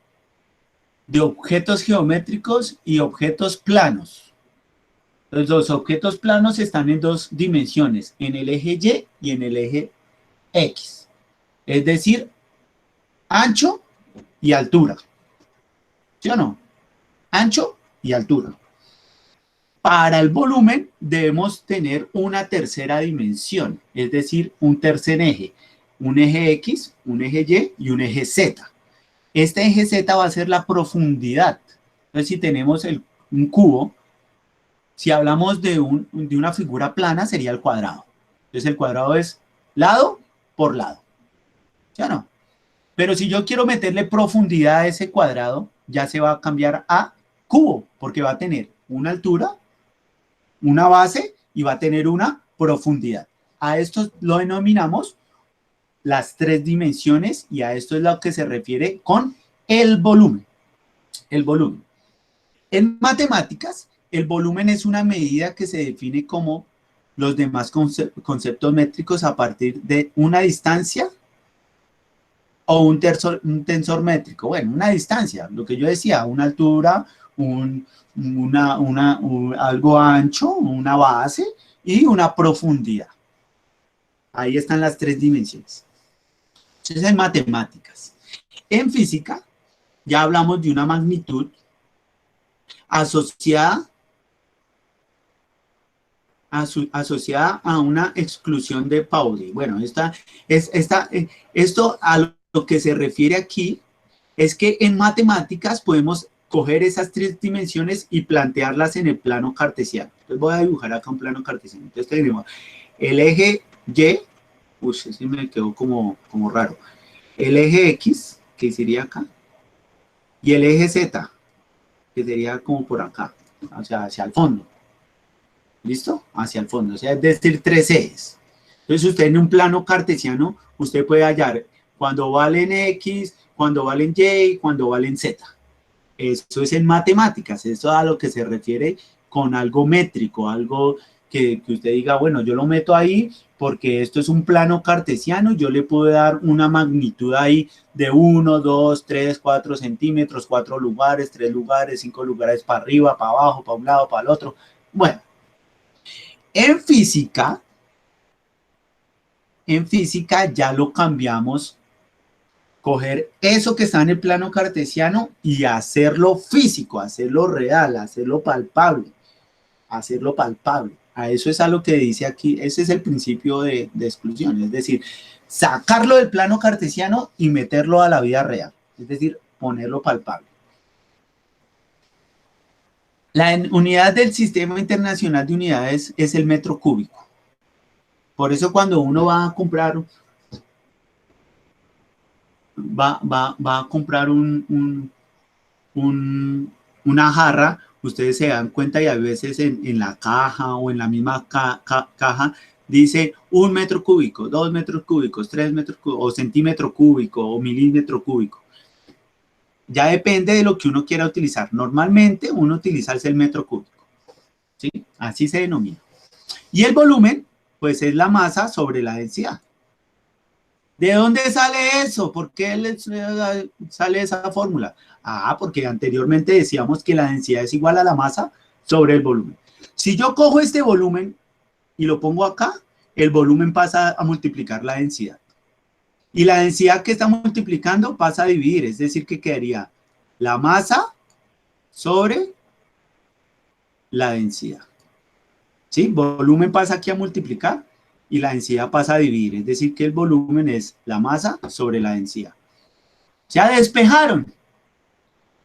objetos geométricos y objetos planos. Entonces, los objetos planos están en 2 dimensiones, en el eje Y y en el eje X. Es decir, ancho y altura. ¿Sí o no? Ancho y altura. Para el volumen debemos tener una tercera dimensión, es decir, un tercer eje. Un eje X, un eje Y y un eje Z. Este eje Z va a ser la profundidad. Entonces, si tenemos un cubo, si hablamos de una figura plana, sería el cuadrado. Entonces, el cuadrado es lado por lado. ¿Sí o no? Pero si yo quiero meterle profundidad a ese cuadrado, ya se va a cambiar a cubo, porque va a tener una altura, una base y va a tener una profundidad. A esto lo denominamos las 3 dimensiones y a esto es lo que se refiere con el volumen. El volumen. En matemáticas, el volumen es una medida que se define como los demás conceptos métricos a partir de una distancia o un tensor métrico. Bueno, una distancia, lo que yo decía, una altura, algo ancho, una base y una profundidad. Ahí están las 3 dimensiones. Entonces, en matemáticas. En física, ya hablamos de una magnitud asociada a una exclusión de Pauli. Bueno, esto a lo que se refiere aquí es que en matemáticas podemos coger esas 3 dimensiones y plantearlas en el plano cartesiano. Entonces voy a dibujar acá un plano cartesiano. Entonces tenemos el eje Y, ese me quedó como raro. El eje X, que sería acá, y el eje Z, que sería como por acá. o sea, hacia el fondo. ¿Listo? Hacia el fondo, o sea, es decir, tres ejes. Entonces, usted en un plano cartesiano, usted puede hallar cuando valen X, cuando valen Y, cuando valen Z. Eso es en matemáticas, eso es a lo que se refiere con algo métrico, algo que usted diga, bueno, yo lo meto ahí porque esto es un plano cartesiano, yo le puedo dar una magnitud ahí de 1, 2, 3, 4 centímetros, 4 lugares, 3 lugares, 5 lugares para arriba, para abajo, para un lado, para el otro. Bueno, en física ya lo cambiamos, coger eso que está en el plano cartesiano y hacerlo físico, hacerlo real, hacerlo palpable, hacerlo palpable. A eso es a lo que dice aquí, ese es el principio de exclusión, es decir, sacarlo del plano cartesiano y meterlo a la vida real, es decir, ponerlo palpable. La unidad del Sistema Internacional de Unidades es el metro cúbico. Por eso cuando uno va a comprar una jarra, ustedes se dan cuenta y a veces en la caja o en la misma caja dice 1 metro cúbico, 2 metros cúbicos, 3 metros cúbicos, o centímetro cúbico o milímetro cúbico. Ya depende de lo que uno quiera utilizar. Normalmente uno utiliza el metro cúbico, ¿sí? Así se denomina. Y el volumen, pues es la masa sobre la densidad. ¿De dónde sale eso? ¿Por qué sale esa fórmula? Ah, porque anteriormente decíamos que la densidad es igual a la masa sobre el volumen. Si yo cojo este volumen y lo pongo acá, el volumen pasa a multiplicar la densidad. Y la densidad que está multiplicando pasa a dividir, es decir, que quedaría la masa sobre la densidad. ¿Sí? Volumen pasa aquí a multiplicar y la densidad pasa a dividir, es decir, que el volumen es la masa sobre la densidad. Ya despejaron.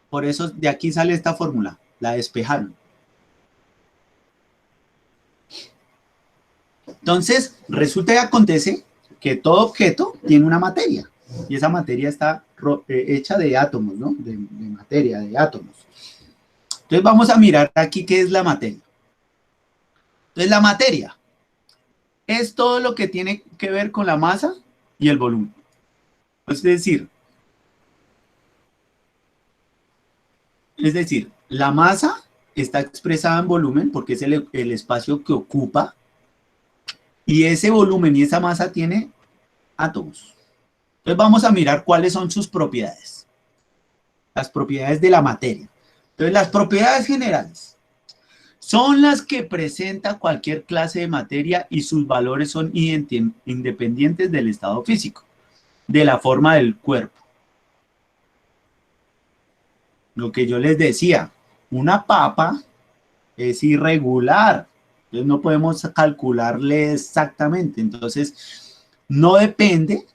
Por eso de aquí sale esta fórmula, la despejaron. Entonces, resulta y acontece que todo objeto tiene una materia, y esa materia está hecha de átomos, ¿no? De materia, de átomos. Entonces, vamos a mirar aquí qué es la materia. Entonces, la materia es todo lo que tiene que ver con la masa y el volumen. Es decir, la masa está expresada en volumen porque es el espacio que ocupa, y ese volumen y esa masa tiene átomos. Entonces vamos a mirar cuáles son sus propiedades. Las propiedades de la materia. Entonces las propiedades generales son las que presenta cualquier clase de materia y sus valores son independientes del estado físico, de la forma del cuerpo. Lo que yo les decía, una papa es irregular, entonces no podemos calcularle exactamente, entonces no depende,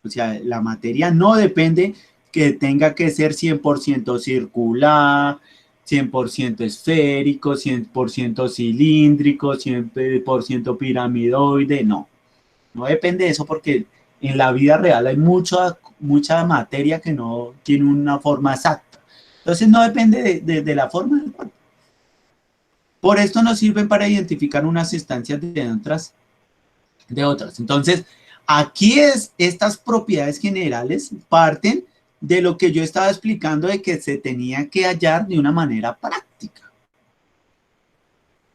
o sea, la materia no depende que tenga que ser 100% circular, 100% esférico, 100% cilíndrico, 100% piramidoide, no depende de eso porque en la vida real hay mucha materia que no tiene una forma exacta. Entonces no depende de la forma del cuerpo. Por esto nos sirven para identificar unas instancias de otras. Entonces, aquí estas propiedades generales parten de lo que yo estaba explicando de que se tenía que hallar de una manera práctica.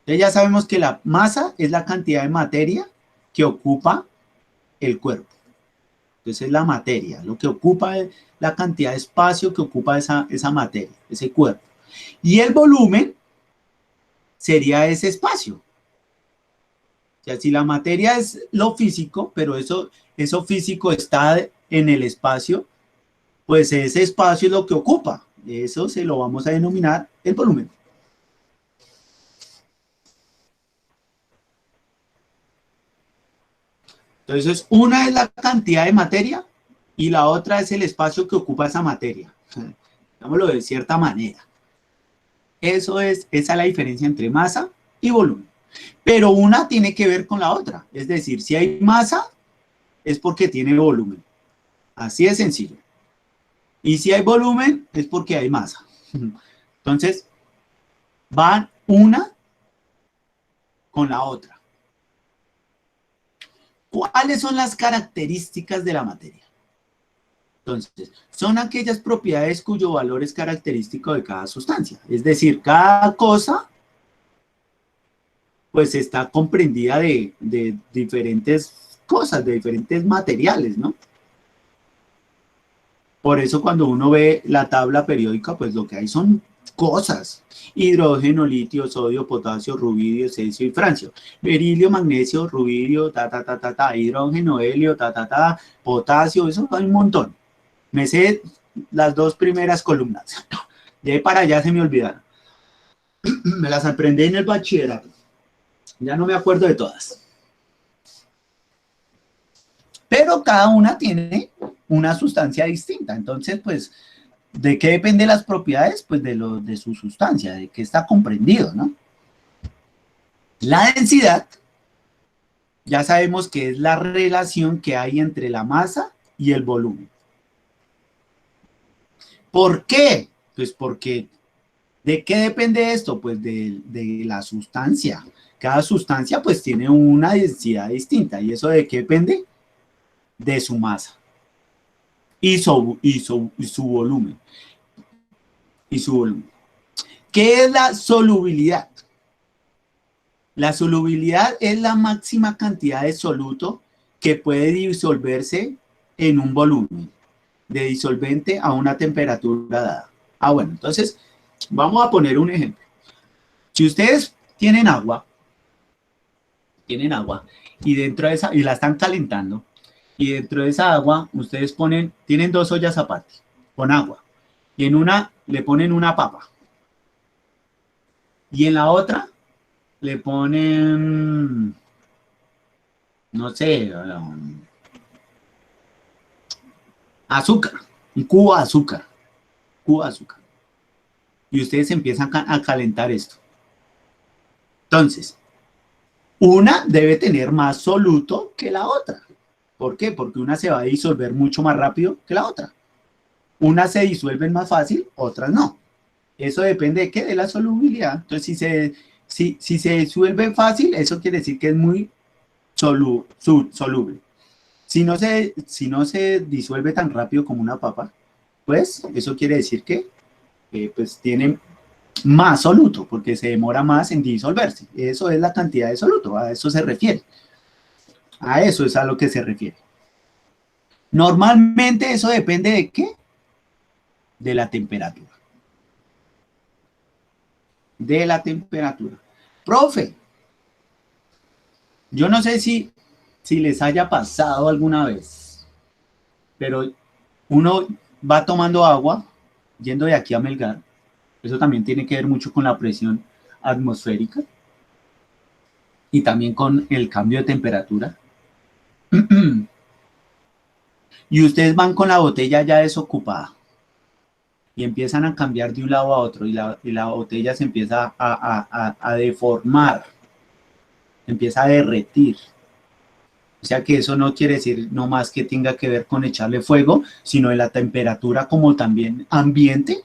Entonces ya sabemos que la masa es la cantidad de materia que ocupa el cuerpo. Entonces es la materia, lo que ocupa la cantidad de espacio que ocupa esa materia, ese cuerpo. Y el volumen sería ese espacio. O sea, si la materia es lo físico, pero eso físico está en el espacio, pues ese espacio es lo que ocupa. Eso se lo vamos a denominar el volumen. Entonces, una es la cantidad de materia y la otra es el espacio que ocupa esa materia. Digámoslo de cierta manera. Esa es la diferencia entre masa y volumen. Pero una tiene que ver con la otra. Es decir, si hay masa, es porque tiene volumen. Así de sencillo. Y si hay volumen, es porque hay masa. Entonces, van una con la otra. ¿Cuáles son las características de la materia? Entonces, son aquellas propiedades cuyo valor es característico de cada sustancia. Es decir, cada cosa pues está comprendida de diferentes cosas, de diferentes materiales, ¿no? Por eso cuando uno ve la tabla periódica, pues lo que hay son cosas. Hidrógeno, litio, sodio, potasio, rubidio, cesio y francio. Berilio, magnesio, rubidio, hidrógeno, helio, potasio, eso hay un montón. Me sé las dos primeras columnas. De ahí para allá se me olvidaron. Me las aprendí en el bachillerato. Ya no me acuerdo de todas. Pero cada una tiene una sustancia distinta. Entonces, pues, ¿de qué dependen las propiedades? Pues de su sustancia, de qué está comprendido, ¿no? La densidad, ya sabemos que es la relación que hay entre la masa y el volumen. ¿Por qué? Pues porque, ¿de qué depende esto? Pues de la sustancia. Cada sustancia pues tiene una densidad distinta. ¿Y eso de qué depende? De su masa y su volumen. ¿Qué es la solubilidad? La solubilidad es la máxima cantidad de soluto que puede disolverse en un volumen de disolvente a una temperatura dada. Bueno, entonces vamos a poner un ejemplo. Si ustedes tienen agua y dentro de esa, y la están calentando, y dentro de esa agua ustedes tienen dos ollas aparte, con agua, y en una le ponen una papa, y en la otra le ponen, no sé, azúcar, un cubo de azúcar, y ustedes empiezan a calentar esto. Entonces, una debe tener más soluto que la otra. ¿Por qué? Porque una se va a disolver mucho más rápido que la otra. Unas se disuelven más fácil, otras no. Eso depende de qué, de la solubilidad. Entonces, si se disuelve fácil, eso quiere decir que es muy soluble. Si no se disuelve tan rápido como una papa, pues eso quiere decir que pues tiene más soluto, porque se demora más en disolverse. Eso es la cantidad de soluto, a eso se refiere. A eso es a lo que se refiere. Normalmente eso depende de ¿qué? De la temperatura. De la temperatura. Profe, yo no sé si les haya pasado alguna vez, pero uno va tomando agua, yendo de aquí a Melgar, eso también tiene que ver mucho con la presión atmosférica y también con el cambio de temperatura. Y ustedes van con la botella ya desocupada y empiezan a cambiar de un lado a otro y la botella se empieza a deformar, empieza a derretir. O sea que eso no quiere decir no más que tenga que ver con echarle fuego, sino de la temperatura como también ambiente,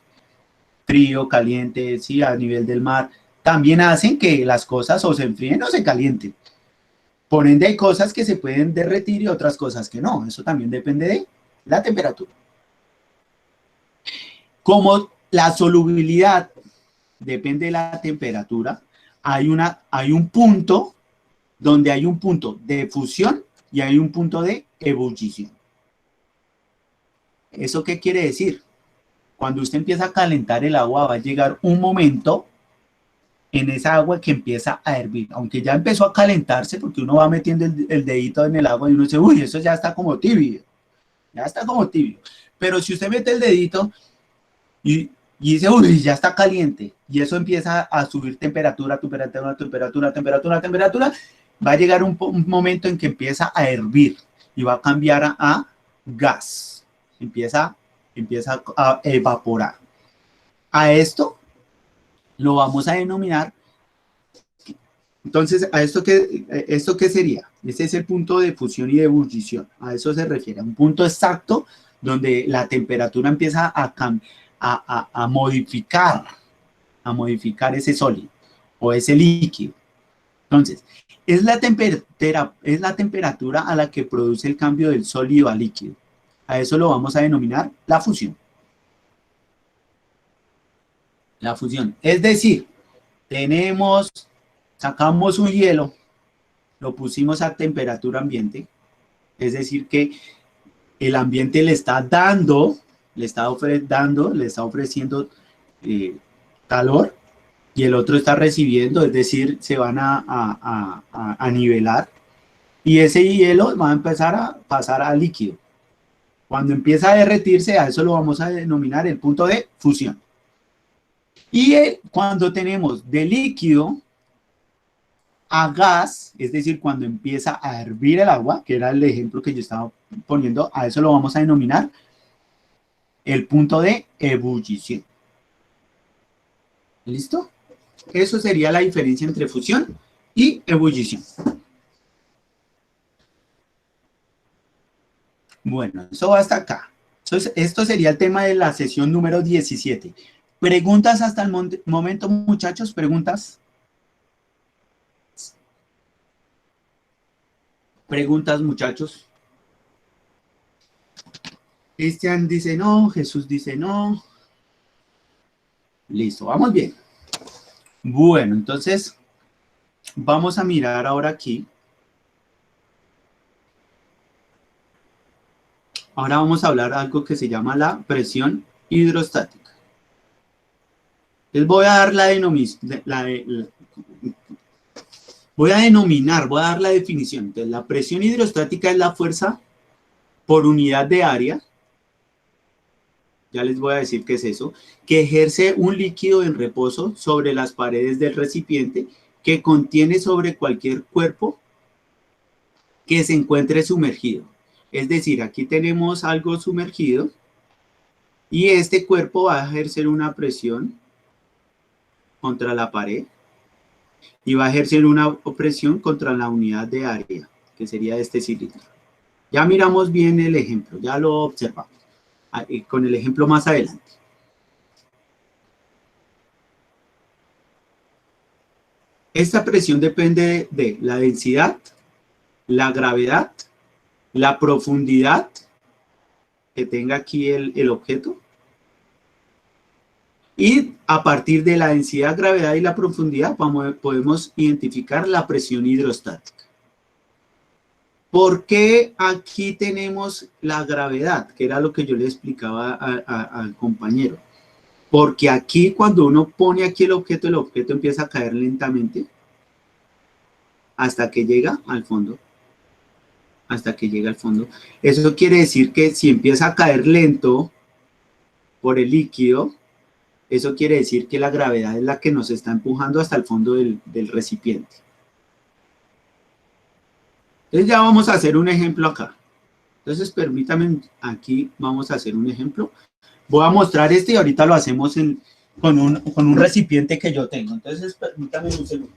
frío, caliente, sí, a nivel del mar, también hacen que las cosas o se enfríen o se calienten. Por ende hay cosas que se pueden derretir y otras cosas que no. Eso también depende de la temperatura. Como la solubilidad depende de la temperatura, hay un punto donde hay un punto de fusión y hay un punto de ebullición. ¿Eso qué quiere decir? Cuando usted empieza a calentar el agua, va a llegar un momento en esa agua que empieza a hervir, aunque ya empezó a calentarse, porque uno va metiendo el dedito en el agua y uno dice, uy, eso ya está como tibio, pero si usted mete el dedito y dice, uy, ya está caliente, y eso empieza a subir temperatura, va a llegar un momento en que empieza a hervir y va a cambiar a gas, empieza a evaporar. A esto lo vamos a denominar. Entonces, ¿esto qué sería? Ese es el punto de fusión y de ebullición. A eso se refiere, a un punto exacto donde la temperatura empieza a modificar a modificar ese sólido o ese líquido. Entonces, es la temperatura a la que produce el cambio del sólido a líquido. A eso lo vamos a denominar la fusión. La fusión. Es decir, sacamos un hielo, lo pusimos a temperatura ambiente, es decir que el ambiente le está ofreciendo calor, y el otro está recibiendo, es decir, se van a nivelar, y ese hielo va a empezar a pasar a líquido. Cuando empieza a derretirse, a eso lo vamos a denominar el punto de fusión. Y cuando tenemos de líquido a gas, es decir, cuando empieza a hervir el agua, que era el ejemplo que yo estaba poniendo, a eso lo vamos a denominar el punto de ebullición. ¿Listo? Eso sería la diferencia entre fusión y ebullición. Bueno, eso va hasta acá. Entonces, esto sería el tema de la sesión número 17. ¿Preguntas hasta el momento, muchachos? ¿Preguntas? ¿Preguntas, muchachos? Cristian dice no, Jesús dice no. Listo, vamos bien. Bueno, entonces, vamos a mirar ahora aquí. Ahora vamos a hablar de algo que se llama la presión hidrostática. Les voy a dar voy a dar la definición. Entonces, la presión hidrostática es la fuerza por unidad de área, ya les voy a decir qué es eso, que ejerce un líquido en reposo sobre las paredes del recipiente que contiene sobre cualquier cuerpo que se encuentre sumergido. Es decir, aquí tenemos algo sumergido y este cuerpo va a ejercer una presión contra la pared y va a ejercer una presión contra la unidad de área, que sería este cilindro. Ya miramos bien el ejemplo, ya lo observamos, con el ejemplo más adelante. Esta presión depende de la densidad, la gravedad, la profundidad que tenga aquí el objeto, y a partir de la densidad, gravedad y la profundidad podemos identificar la presión hidrostática. ¿Por qué aquí tenemos la gravedad? Que era lo que yo le explicaba al compañero. Porque aquí cuando uno pone aquí el objeto empieza a caer lentamente hasta que llega al fondo. Hasta que llega al fondo. Eso quiere decir que si empieza a caer lento por el líquido, eso quiere decir que la gravedad es la que nos está empujando hasta el fondo del recipiente. Entonces ya vamos a hacer un ejemplo acá. Entonces permítanme, aquí vamos a hacer un ejemplo. Voy a mostrar y ahorita lo hacemos con un recipiente que yo tengo. Entonces permítanme un segundo.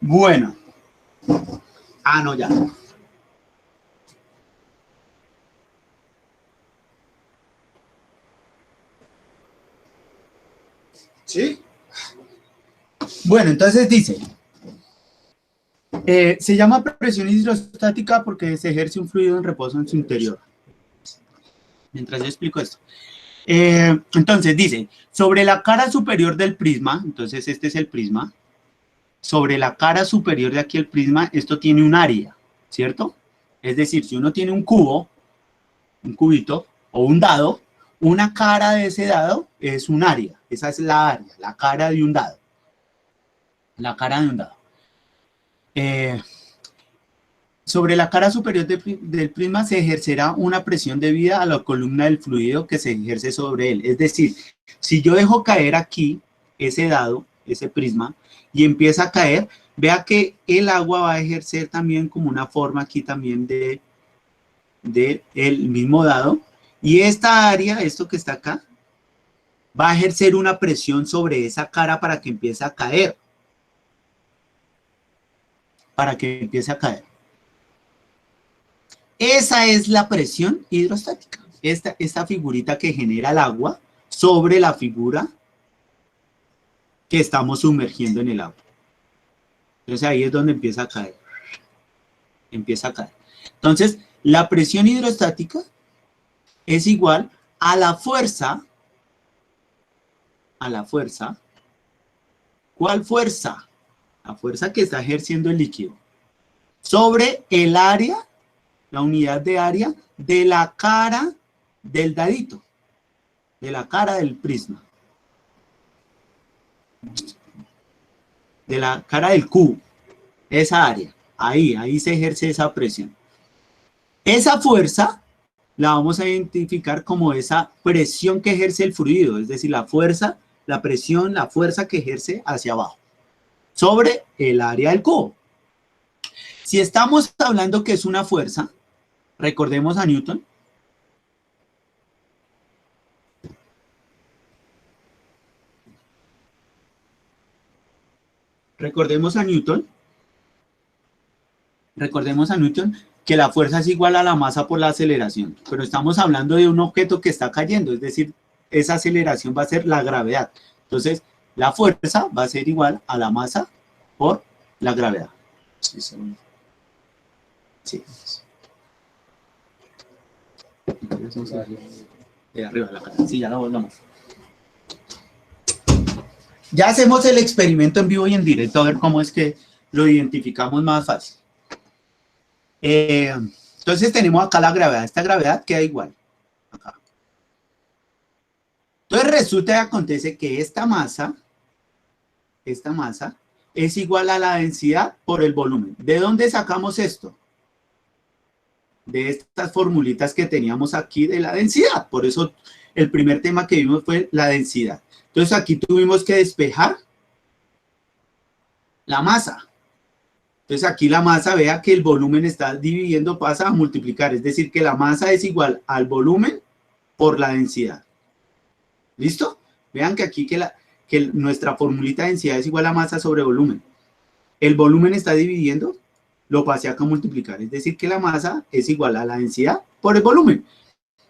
Bueno. Ah, no, ya. ¿Sí? Bueno, entonces dice, se llama presión hidrostática porque se ejerce un fluido en reposo en su interior. Mientras yo explico esto. Entonces dice, sobre la cara superior del prisma, entonces este es el prisma, sobre la cara superior de aquí el prisma, esto tiene un área, ¿cierto? Es decir, si uno tiene un cubo, un cubito o un dado, una cara de ese dado es un área, esa es la área, la cara de un dado. La cara de un dado. Sobre la cara superior del prisma se ejercerá una presión debida a la columna del fluido que se ejerce sobre él. Es decir, si yo dejo caer aquí ese dado, ese prisma, y empieza a caer, vea que el agua va a ejercer también como una forma aquí también de el mismo dado, y esta área, esto que está acá, va a ejercer una presión sobre esa cara para que empiece a caer. Para que empiece a caer. Esa es la presión hidrostática. Esta figurita que genera el agua sobre la figura que estamos sumergiendo en el agua. Entonces ahí es donde empieza a caer. Empieza a caer. Entonces, la presión hidrostática es igual a la fuerza. ¿Cuál fuerza? La fuerza que está ejerciendo el líquido sobre el área, la unidad de área de la cara del dadito, de la cara del prisma, de la cara del cubo, esa área, ahí se ejerce esa presión. Esa fuerza la vamos a identificar como esa presión que ejerce el fluido, es decir, la fuerza, la presión, la fuerza que ejerce hacia abajo, sobre el área del cubo. Si estamos hablando que es una fuerza, recordemos a Newton. Recordemos a Newton que la fuerza es igual a la masa por la aceleración, pero estamos hablando de un objeto que está cayendo, es decir, esa aceleración va a ser la gravedad. Entonces, la fuerza va a ser igual a la masa por la gravedad. Sí. De arriba de la cara. Sí, ya lo volvamos. Ya hacemos el experimento en vivo y en directo a ver cómo es que lo identificamos más fácil. Entonces tenemos acá la gravedad. Esta gravedad queda igual. Acá. Entonces resulta y acontece que esta masa es igual a la densidad por el volumen. ¿De dónde sacamos esto? De estas formulitas que teníamos aquí de la densidad. Por eso el primer tema que vimos fue la densidad. Entonces aquí tuvimos que despejar la masa. Entonces aquí la masa, vea que el volumen está dividiendo, pasa a multiplicar. Es decir, que la masa es igual al volumen por la densidad. ¿Listo? Vean que aquí que nuestra formulita de densidad es igual a masa sobre volumen. El volumen está dividiendo, lo pasé acá a multiplicar. Es decir, que la masa es igual a la densidad por el volumen.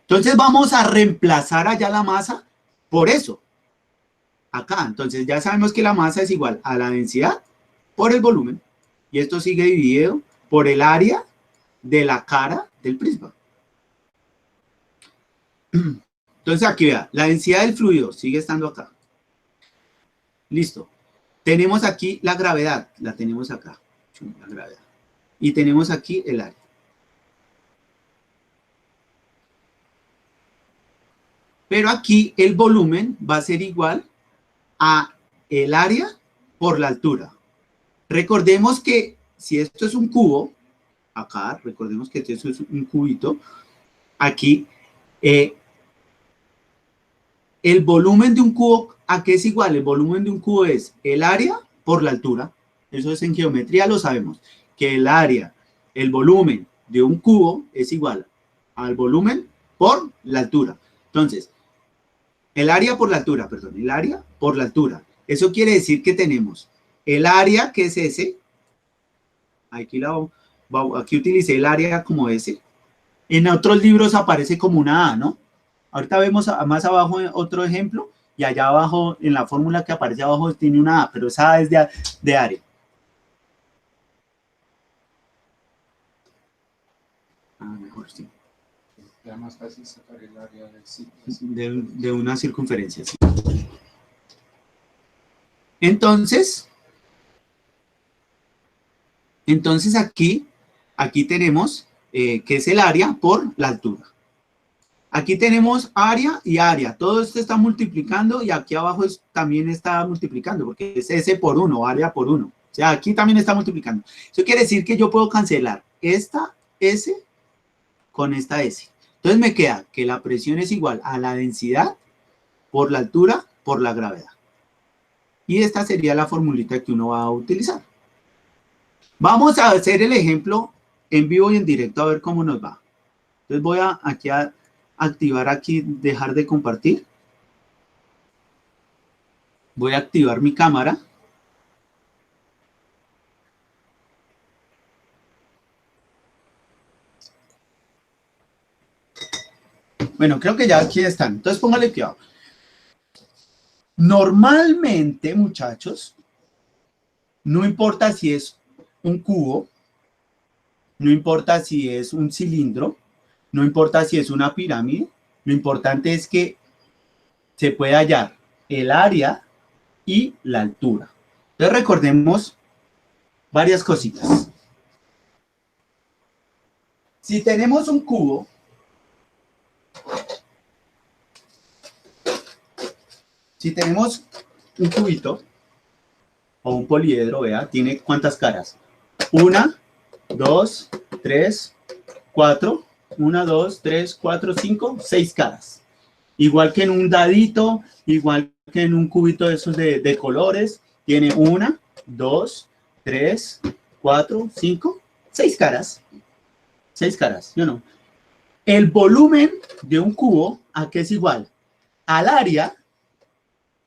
Entonces vamos a reemplazar allá la masa por eso. Acá, entonces ya sabemos que la masa es igual a la densidad por el volumen. Y esto sigue dividido por el área de la cara del prisma. Entonces aquí vea, la densidad del fluido sigue estando acá. Listo. Tenemos aquí la gravedad, la tenemos acá. La gravedad. Y tenemos aquí el área. Pero aquí el volumen va a ser igual a el área por la altura. Recordemos que si esto es un cubo, acá, recordemos que esto es un cubito, aquí, el volumen de un cubo, ¿a qué es igual? El volumen de un cubo es el área por la altura. Eso es en geometría, lo sabemos, que el área, el volumen de un cubo es igual al volumen por la altura. Entonces, el área por la altura, perdón, el área por la altura. Eso quiere decir que tenemos el área, que es ese. Aquí utilicé el área como ese. En otros libros aparece como una A, ¿no? Ahorita vemos más abajo otro ejemplo, y allá abajo, en la fórmula que aparece abajo, tiene una A, pero esa A es de área. Mejor sí. Ya más fácil sacar el área del sitio. De una circunferencia, sí. Entonces aquí tenemos que es el área por la altura. Aquí tenemos área y área. Todo esto está multiplicando y aquí abajo también está multiplicando porque es S por 1, área por 1. O sea, aquí también está multiplicando. Eso quiere decir que yo puedo cancelar esta S con esta S. Entonces me queda que la presión es igual a la densidad por la altura por la gravedad. Y esta sería la formulita que uno va a utilizar. Vamos a hacer el ejemplo en vivo y en directo a ver cómo nos va. Entonces voy a aquí a activar aquí, dejar de compartir. Voy a activar mi cámara. Bueno, creo que ya aquí están. Entonces póngale cuidado. Normalmente, muchachos, no importa si es un cubo, no importa si es un cilindro, no importa si es una pirámide, lo importante es que se puede hallar el área y la altura. Entonces recordemos varias cositas. Si tenemos un cubo, si tenemos un cubito o un poliedro, vea, tiene ¿cuántas caras? 1, 2, 3, 4, 1, 2, 3, 4, 5, 6 caras. Igual que en un dadito, igual que en un cubito de esos de colores, tiene 1, 2, 3, 4, 5, 6 caras. 6 caras, ¿sí o no? El volumen de un cubo, ¿a qué es igual? Al área,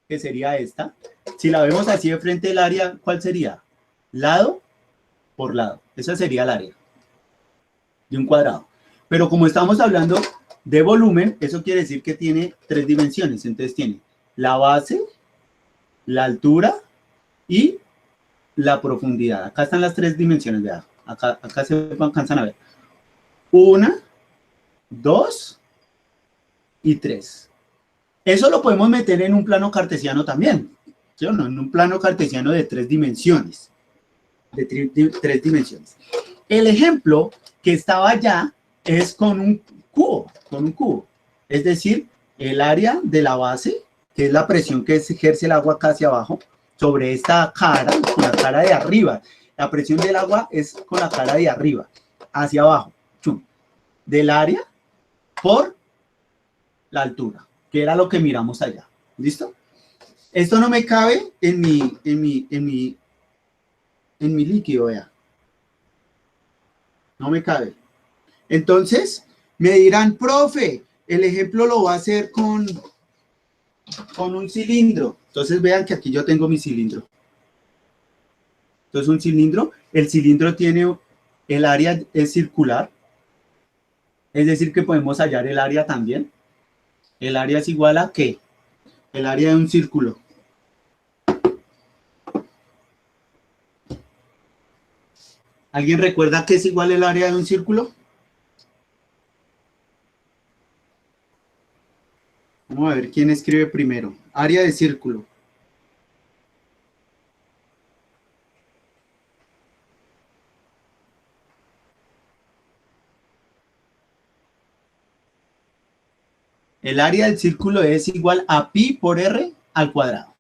que sería esta. Si la vemos así de frente del área, ¿cuál sería? Lado por lado. Esa sería el área de un cuadrado. Pero como estamos hablando de volumen, eso quiere decir que tiene 3 dimensiones. Entonces tiene la base, la altura y la profundidad. Acá están las 3 dimensiones, vean. Acá se alcanzan a ver. 1, 2 y 3. Eso lo podemos meter en un plano cartesiano también, ¿sí o no? En un plano cartesiano de 3 dimensiones. De 3 dimensiones. El ejemplo que estaba allá es con un cubo. Es decir, el área de la base, que es la presión que ejerce el agua acá hacia abajo, sobre esta cara, con la cara de arriba. La presión del agua es con la cara de arriba, hacia abajo. Del área por la altura, que era lo que miramos allá. ¿Listo? Esto no me cabe en mi líquido, vea. No me cabe. Entonces, me dirán, profe, el ejemplo lo va a hacer con un cilindro. Entonces, vean que aquí yo tengo mi cilindro. Entonces, un cilindro, el cilindro tiene, el área es circular. Es decir, que podemos hallar el área también. El área es igual a ¿qué? El área de un círculo. ¿Alguien recuerda qué es igual el área de un círculo? Vamos a ver quién escribe primero. Área de círculo. El área del círculo es igual a pi por r al cuadrado.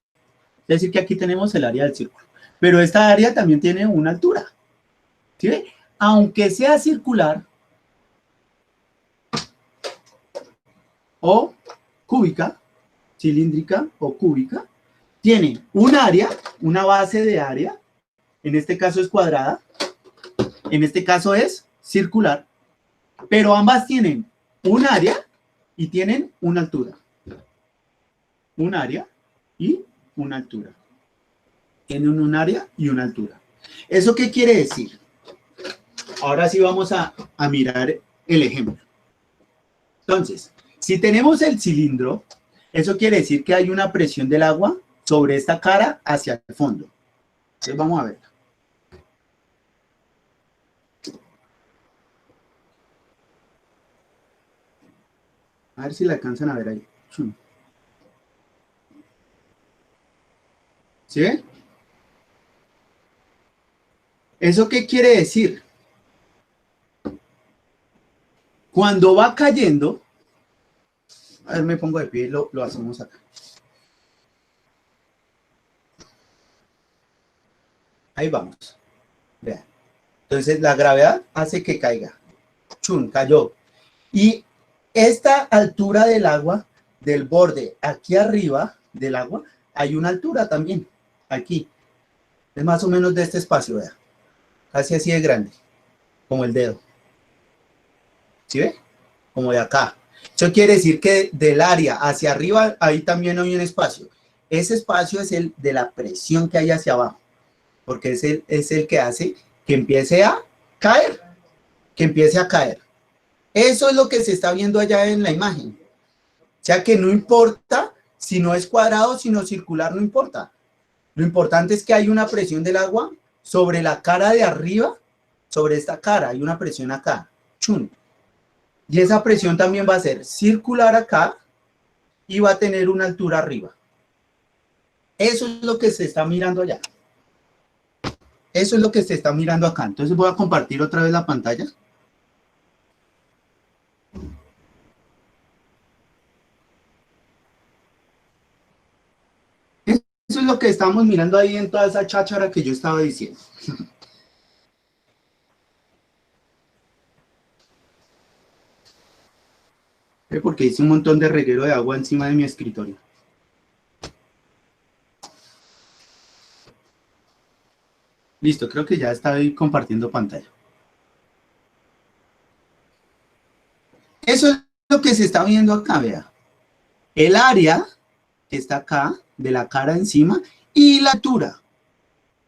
Es decir, que aquí tenemos el área del círculo. Pero esta área también tiene una altura. ¿Sí ve? Aunque sea circular o cúbica, cilíndrica o cúbica, tiene un área, una base de área, en este caso es cuadrada, en este caso es circular, pero ambas tienen un área y tienen una altura. Un área y una altura. Tienen un área y una altura. ¿Eso qué quiere decir? Ahora sí vamos a mirar el ejemplo. Entonces, si tenemos el cilindro, eso quiere decir que hay una presión del agua sobre esta cara hacia el fondo. Entonces vamos a ver. A ver si la alcanzan a ver ahí. ¿Sí? ¿Eso qué quiere decir? Cuando va cayendo, a ver, me pongo de pie y lo hacemos acá. Ahí vamos. Vean. Entonces la gravedad hace que caiga. Chun, cayó. Y esta altura del agua, del borde aquí arriba del agua, hay una altura también. Aquí. Es más o menos de este espacio, vean. Casi así de grande. Como el dedo. ¿Sí ve? Como de acá. Eso quiere decir que del área hacia arriba, ahí también hay un espacio. Ese espacio es el de la presión que hay hacia abajo. Porque es el que hace que empiece a caer. Que empiece a caer. Eso es lo que se está viendo allá en la imagen. O sea que no importa si no es cuadrado, sino circular, no importa. Lo importante es que hay una presión del agua sobre la cara de arriba, sobre esta cara, hay una presión acá. Chun. Y esa presión también va a ser circular acá y va a tener una altura arriba. Eso es lo que se está mirando allá. Eso es lo que se está mirando acá. Entonces voy a compartir otra vez la pantalla. Eso es lo que estamos mirando ahí en toda esa cháchara que yo estaba diciendo. Porque hice un montón de reguero de agua encima de mi escritorio. Listo, creo que ya está ahí compartiendo pantalla. Eso es lo que se está viendo acá, vea. El área que está acá, de la cara encima, y la altura.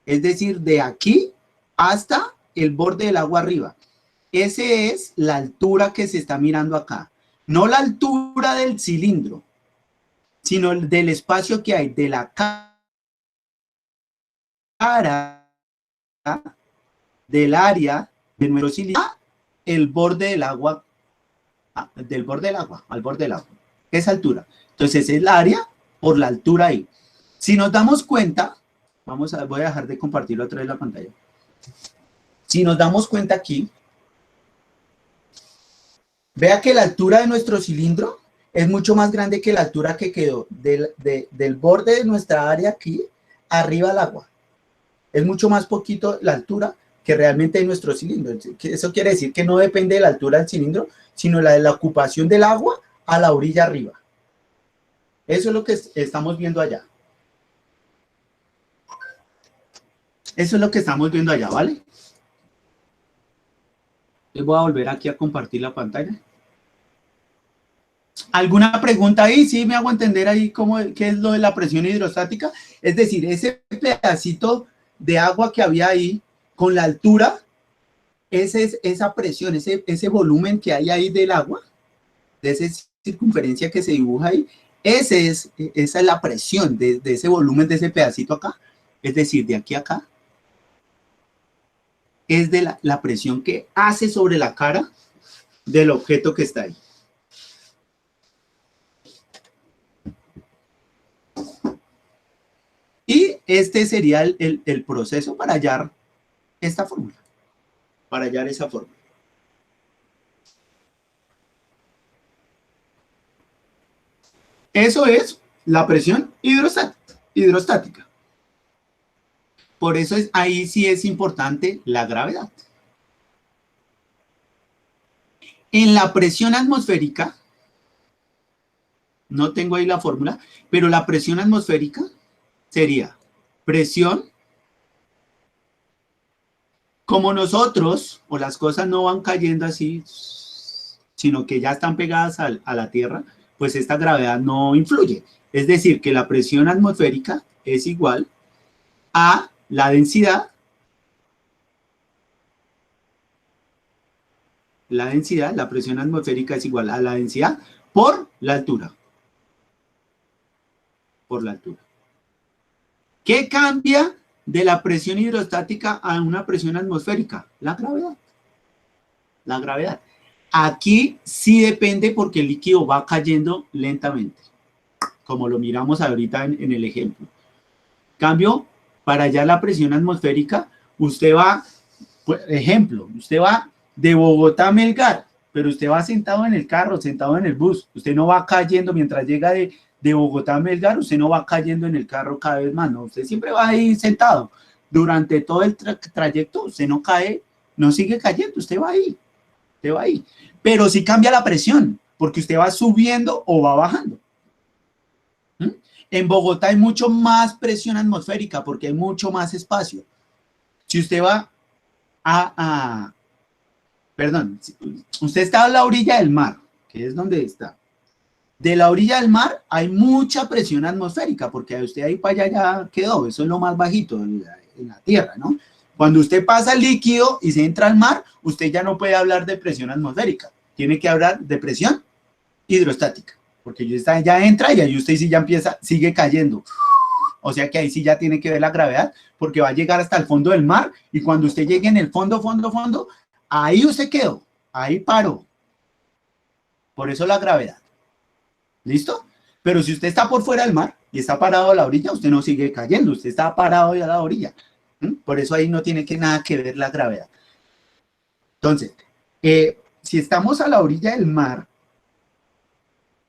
Es decir, de aquí hasta el borde del agua arriba. Esa es la altura que se está mirando acá. No la altura del cilindro, sino del espacio que hay de la cara del área de nuestro cilindro a el borde del agua, del borde del agua, al borde del agua. Esa altura. Entonces, es el área por la altura ahí. Si nos damos cuenta, voy a dejar de compartirlo otra vez la pantalla. Si nos damos cuenta aquí, vea que la altura de nuestro cilindro es mucho más grande que la altura que quedó del borde de nuestra área aquí arriba al agua. Es mucho más poquito la altura que realmente de nuestro cilindro. Eso quiere decir que no depende de la altura del cilindro, sino la de la ocupación del agua a la orilla arriba. Eso es lo que estamos viendo allá. Eso es lo que estamos viendo allá, ¿vale? Les voy a volver aquí a compartir la pantalla. ¿Alguna pregunta ahí? Sí, me hago entender ahí qué es lo de la presión hidrostática. Es decir, ese pedacito de agua que había ahí con la altura, esa presión, ese volumen que hay ahí del agua, de esa circunferencia que se dibuja ahí, esa es la presión de ese volumen, de ese pedacito acá. Es decir, de aquí a acá. Es de la presión que hace sobre la cara del objeto que está ahí. Y este sería el proceso para hallar esta fórmula, para hallar esa fórmula. Eso es la presión hidrostática. Por eso ahí sí es importante la gravedad. En la presión atmosférica, no tengo ahí la fórmula, pero la presión atmosférica sería presión, como nosotros, o las cosas no van cayendo así, sino que ya están pegadas a la Tierra, pues esta gravedad no influye. Es decir, que la presión atmosférica es igual a la densidad, la presión atmosférica es igual a la densidad por la altura. Por la altura. ¿Qué cambia de la presión hidrostática a una presión atmosférica? La gravedad. La gravedad. Aquí sí depende porque el líquido va cayendo lentamente, como lo miramos ahorita en el ejemplo. Cambio, para allá la presión atmosférica, usted va, por ejemplo, usted va de Bogotá a Melgar, pero usted va sentado en el carro, sentado en el bus, usted no va cayendo mientras llega de Bogotá a Melgar, usted no va cayendo en el carro cada vez más, no, usted siempre va ahí sentado, durante todo el trayecto, usted no cae, no sigue cayendo, usted va ahí, pero sí cambia la presión, porque usted va subiendo o va bajando. En Bogotá hay mucho más presión atmosférica porque hay mucho más espacio. Si usted va perdón, usted está a la orilla del mar, que es donde está. De la orilla del mar hay mucha presión atmosférica, porque usted ahí para allá ya quedó, eso es lo más bajito en la tierra, ¿no? Cuando usted pasa el líquido y se entra al mar, usted ya no puede hablar de presión atmosférica, tiene que hablar de presión hidrostática, porque ya entra y ahí usted sí ya empieza, sigue cayendo. O sea que ahí sí ya tiene que ver la gravedad, porque va a llegar hasta el fondo del mar, y cuando usted llegue en el fondo, ahí usted quedó, ahí paró. Por eso la gravedad. ¿Listo? Pero si usted está por fuera del mar y está parado a la orilla, usted no sigue cayendo, usted está parado a la orilla. Por eso ahí no tiene nada que ver la gravedad. Entonces, si estamos a la orilla del mar,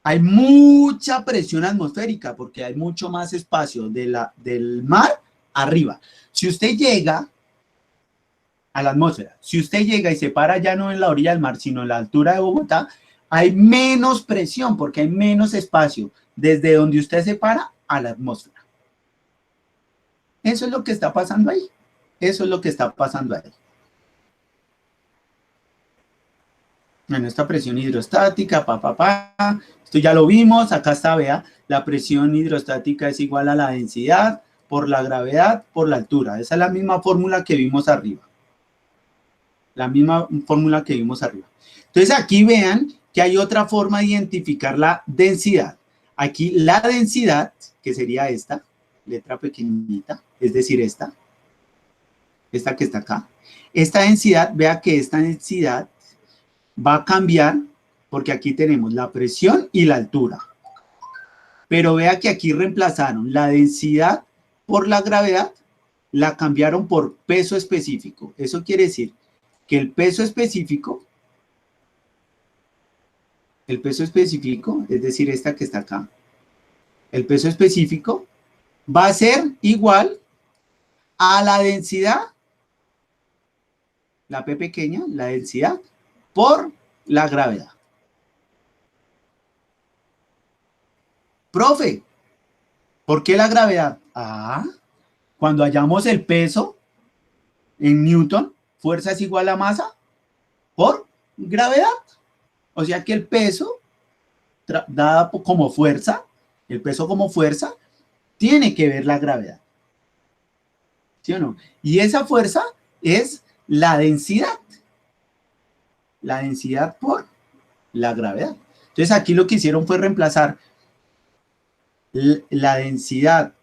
hay mucha presión atmosférica porque hay mucho más espacio del mar arriba. Si usted llega a la atmósfera, si usted llega y se para ya no en la orilla del mar, sino en la altura de Bogotá, hay menos presión porque hay menos espacio desde donde usted se para a la atmósfera. Eso es lo que está pasando ahí. Eso es lo que está pasando ahí. Bueno, esta presión hidrostática, esto ya lo vimos, acá está, vea, la presión hidrostática es igual a la densidad por la gravedad por la altura. Esa es la misma fórmula que vimos arriba. La misma fórmula que vimos arriba. Entonces aquí vean que hay otra forma de identificar la densidad. Aquí la densidad, que sería esta, letra pequeñita, es decir, esta que está acá. Esta densidad, vea que esta densidad va a cambiar porque aquí tenemos la presión y la altura. Pero vea que aquí reemplazaron la densidad por la gravedad, la cambiaron por peso específico. Eso quiere decir que el peso específico, es decir, esta que está acá, el peso específico va a ser igual a la densidad, la P pequeña, la densidad, por la gravedad. Profe, ¿por qué la gravedad? Cuando hallamos el peso en Newton, fuerza es igual a masa por gravedad. O sea que el peso dada como fuerza, el peso como fuerza, tiene que ver la gravedad. ¿Sí o no? Y esa fuerza es la densidad. La densidad por la gravedad. Entonces aquí lo que hicieron fue reemplazar la densidad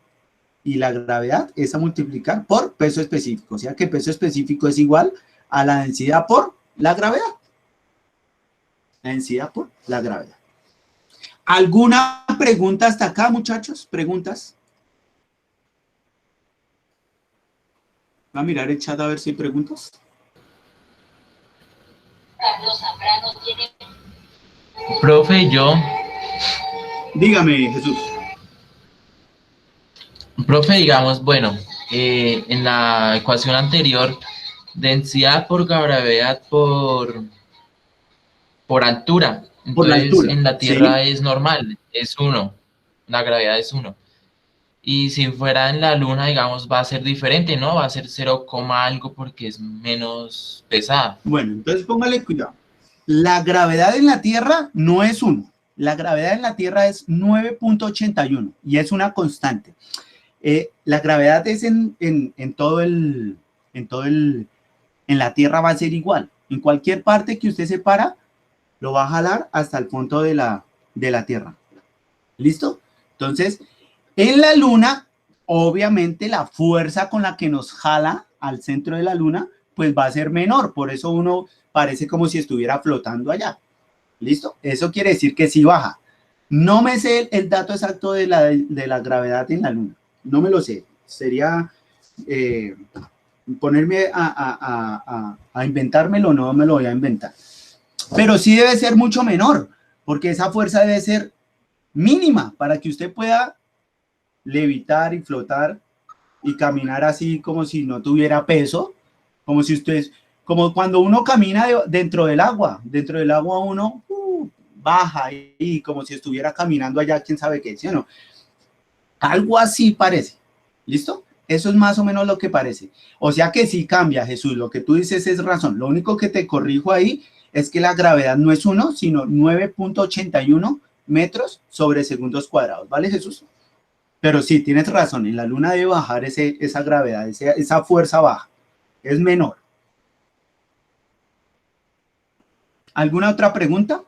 y la gravedad es a multiplicar por peso específico. O sea que peso específico es igual a la densidad por la gravedad. La densidad por la gravedad. ¿Alguna pregunta hasta acá, muchachos? ¿Preguntas? Va a mirar el chat a ver si hay preguntas. Profe, yo. Dígame, Jesús. Profe, digamos, bueno, en la ecuación anterior, densidad por gravedad por altura. Entonces, Por la altura, en la Tierra ¿sí? es normal, es 1, la gravedad es 1. Y si fuera en la Luna, digamos, va a ser diferente, ¿no? Va a ser 0, algo porque es menos pesada. Bueno, entonces póngale cuidado. La gravedad en la Tierra no es 1. La gravedad en la Tierra es 9.81 y es una constante. La gravedad es en la Tierra va a ser igual. En cualquier parte que usted se para, lo va a jalar hasta el fondo de la Tierra. ¿Listo? Entonces, en la Luna, obviamente la fuerza con la que nos jala al centro de la Luna, pues va a ser menor. Por eso uno parece como si estuviera flotando allá. ¿Listo? Eso quiere decir que sí baja. No me sé el dato exacto de la gravedad en la Luna. No me lo sé. Sería ponerme a inventármelo, no me lo voy a inventar. Pero sí debe ser mucho menor, porque esa fuerza debe ser mínima para que usted pueda levitar y flotar y caminar así como si no tuviera peso, como si ustedes, como cuando uno camina dentro del agua uno baja y como si estuviera caminando allá, quién sabe qué, ¿sí o no? Algo así parece, ¿listo? Eso es más o menos lo que parece. O sea que sí cambia, Jesús, lo que tú dices es razón. Lo único que te corrijo ahí es que la gravedad no es 1, sino 9.81 metros sobre segundos cuadrados, ¿vale, Jesús? Pero sí, tienes razón, en la Luna debe bajar esa gravedad, esa fuerza baja, es menor. ¿Alguna otra pregunta?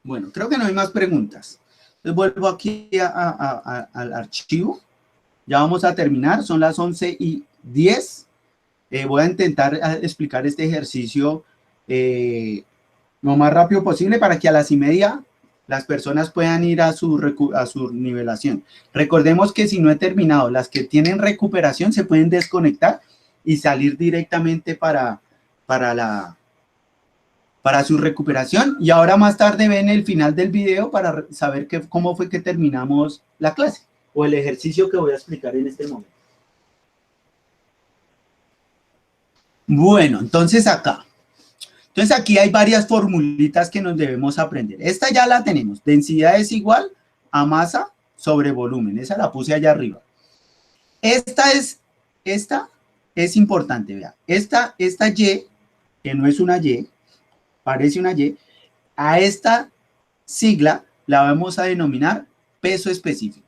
Bueno, creo que no hay más preguntas. Entonces vuelvo aquí al archivo. Ya vamos a terminar, son las 11:10. Voy a intentar explicar este ejercicio lo más rápido posible para que a las 1:30 las personas puedan ir a su nivelación. Recordemos que si no he terminado, las que tienen recuperación se pueden desconectar y salir directamente para su recuperación. Y ahora más tarde ven el final del video para saber cómo fue que terminamos la clase o el ejercicio que voy a explicar en este momento. Bueno, entonces acá. Entonces aquí hay varias formulitas que nos debemos aprender. Esta ya la tenemos. Densidad es igual a masa sobre volumen. Esa la puse allá arriba. Esta es importante, vea. Esta Y, que no es una Y, parece una Y, a esta sigla la vamos a denominar peso específico.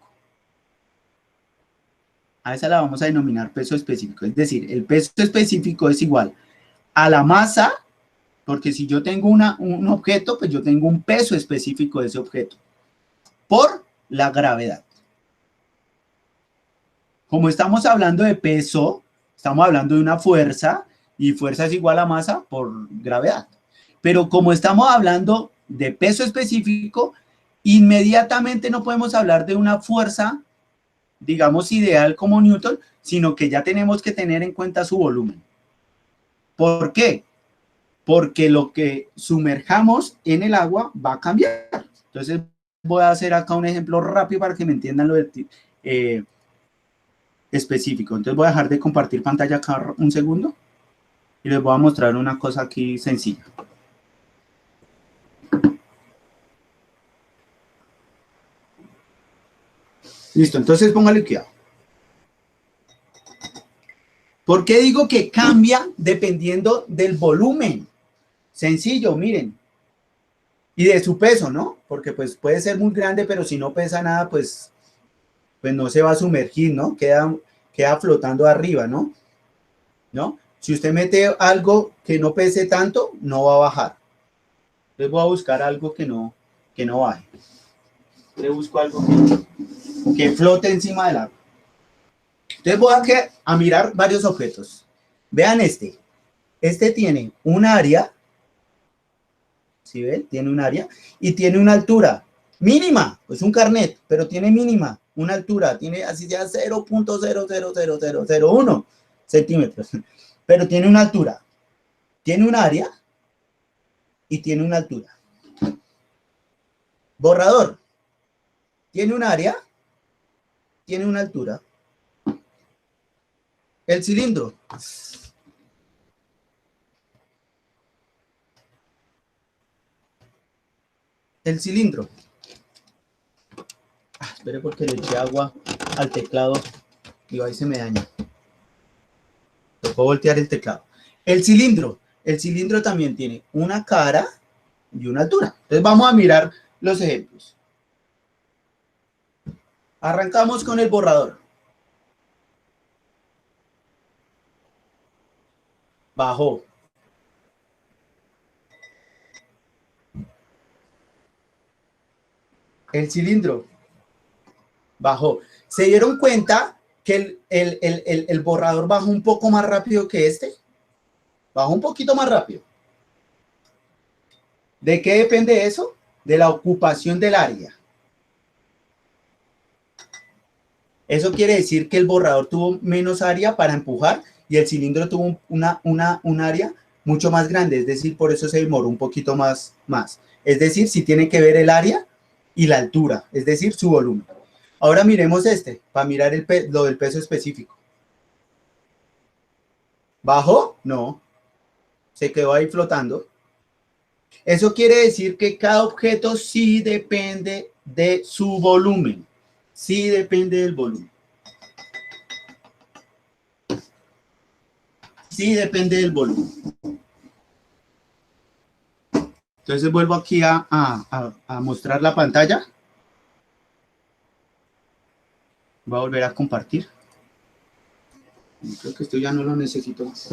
A esa la vamos a denominar peso específico. Es decir, el peso específico es igual a la masa, porque si yo tengo un objeto, pues yo tengo un peso específico de ese objeto, por la gravedad. Como estamos hablando de peso, estamos hablando de una fuerza, y fuerza es igual a masa por gravedad. Pero como estamos hablando de peso específico, inmediatamente no podemos hablar de una fuerza, digamos, ideal como Newton, sino que ya tenemos que tener en cuenta su volumen. ¿Por qué? Porque lo que sumerjamos en el agua va a cambiar. Entonces voy a hacer acá un ejemplo rápido para que me entiendan lo específico. Entonces voy a dejar de compartir pantalla acá un segundo y les voy a mostrar una cosa aquí sencilla. Listo, entonces póngale cuidado. ¿Por qué digo que cambia dependiendo del volumen? Sencillo, miren. Y de su peso, ¿no? Porque pues puede ser muy grande, pero si no pesa nada, pues no se va a sumergir, ¿no? Queda flotando arriba, ¿no? Si usted mete algo que no pese tanto, no va a bajar. Entonces voy a buscar algo que no baje. Le busco algo que flote encima del agua. Entonces voy a mirar varios objetos. Vean este. Este tiene un área. ¿Sí ven? Tiene un área y tiene una altura mínima. Es un carnet, pero tiene mínima. Una altura. Tiene así ya 0.00001 centímetros. Pero tiene una altura. Tiene un área y tiene una altura. Borrador. Tiene un área. Tiene una altura. El cilindro. El cilindro. Espere porque le eché agua al teclado y ahí se me daña. Tocó voltear el teclado. El cilindro. El cilindro también tiene una cara y una altura. Entonces vamos a mirar los ejemplos. Arrancamos con el borrador. Bajó. El cilindro bajó. ¿Se dieron cuenta que el borrador bajó un poco más rápido que este? Bajó un poquito más rápido. ¿De qué depende eso? De la ocupación del área. Eso quiere decir que el borrador tuvo menos área para empujar y el cilindro tuvo un área mucho más grande, es decir, por eso se demoró un poquito más. Es decir, si tiene que ver el área y la altura, es decir, su volumen. Ahora miremos este, para mirar lo del peso específico. ¿Bajó? No. Se quedó ahí flotando. Eso quiere decir que cada objeto sí depende de su volumen. Sí depende del volumen. Sí depende del volumen. Entonces vuelvo aquí a mostrar la pantalla. Voy a volver a compartir. Creo que esto ya no lo necesito más.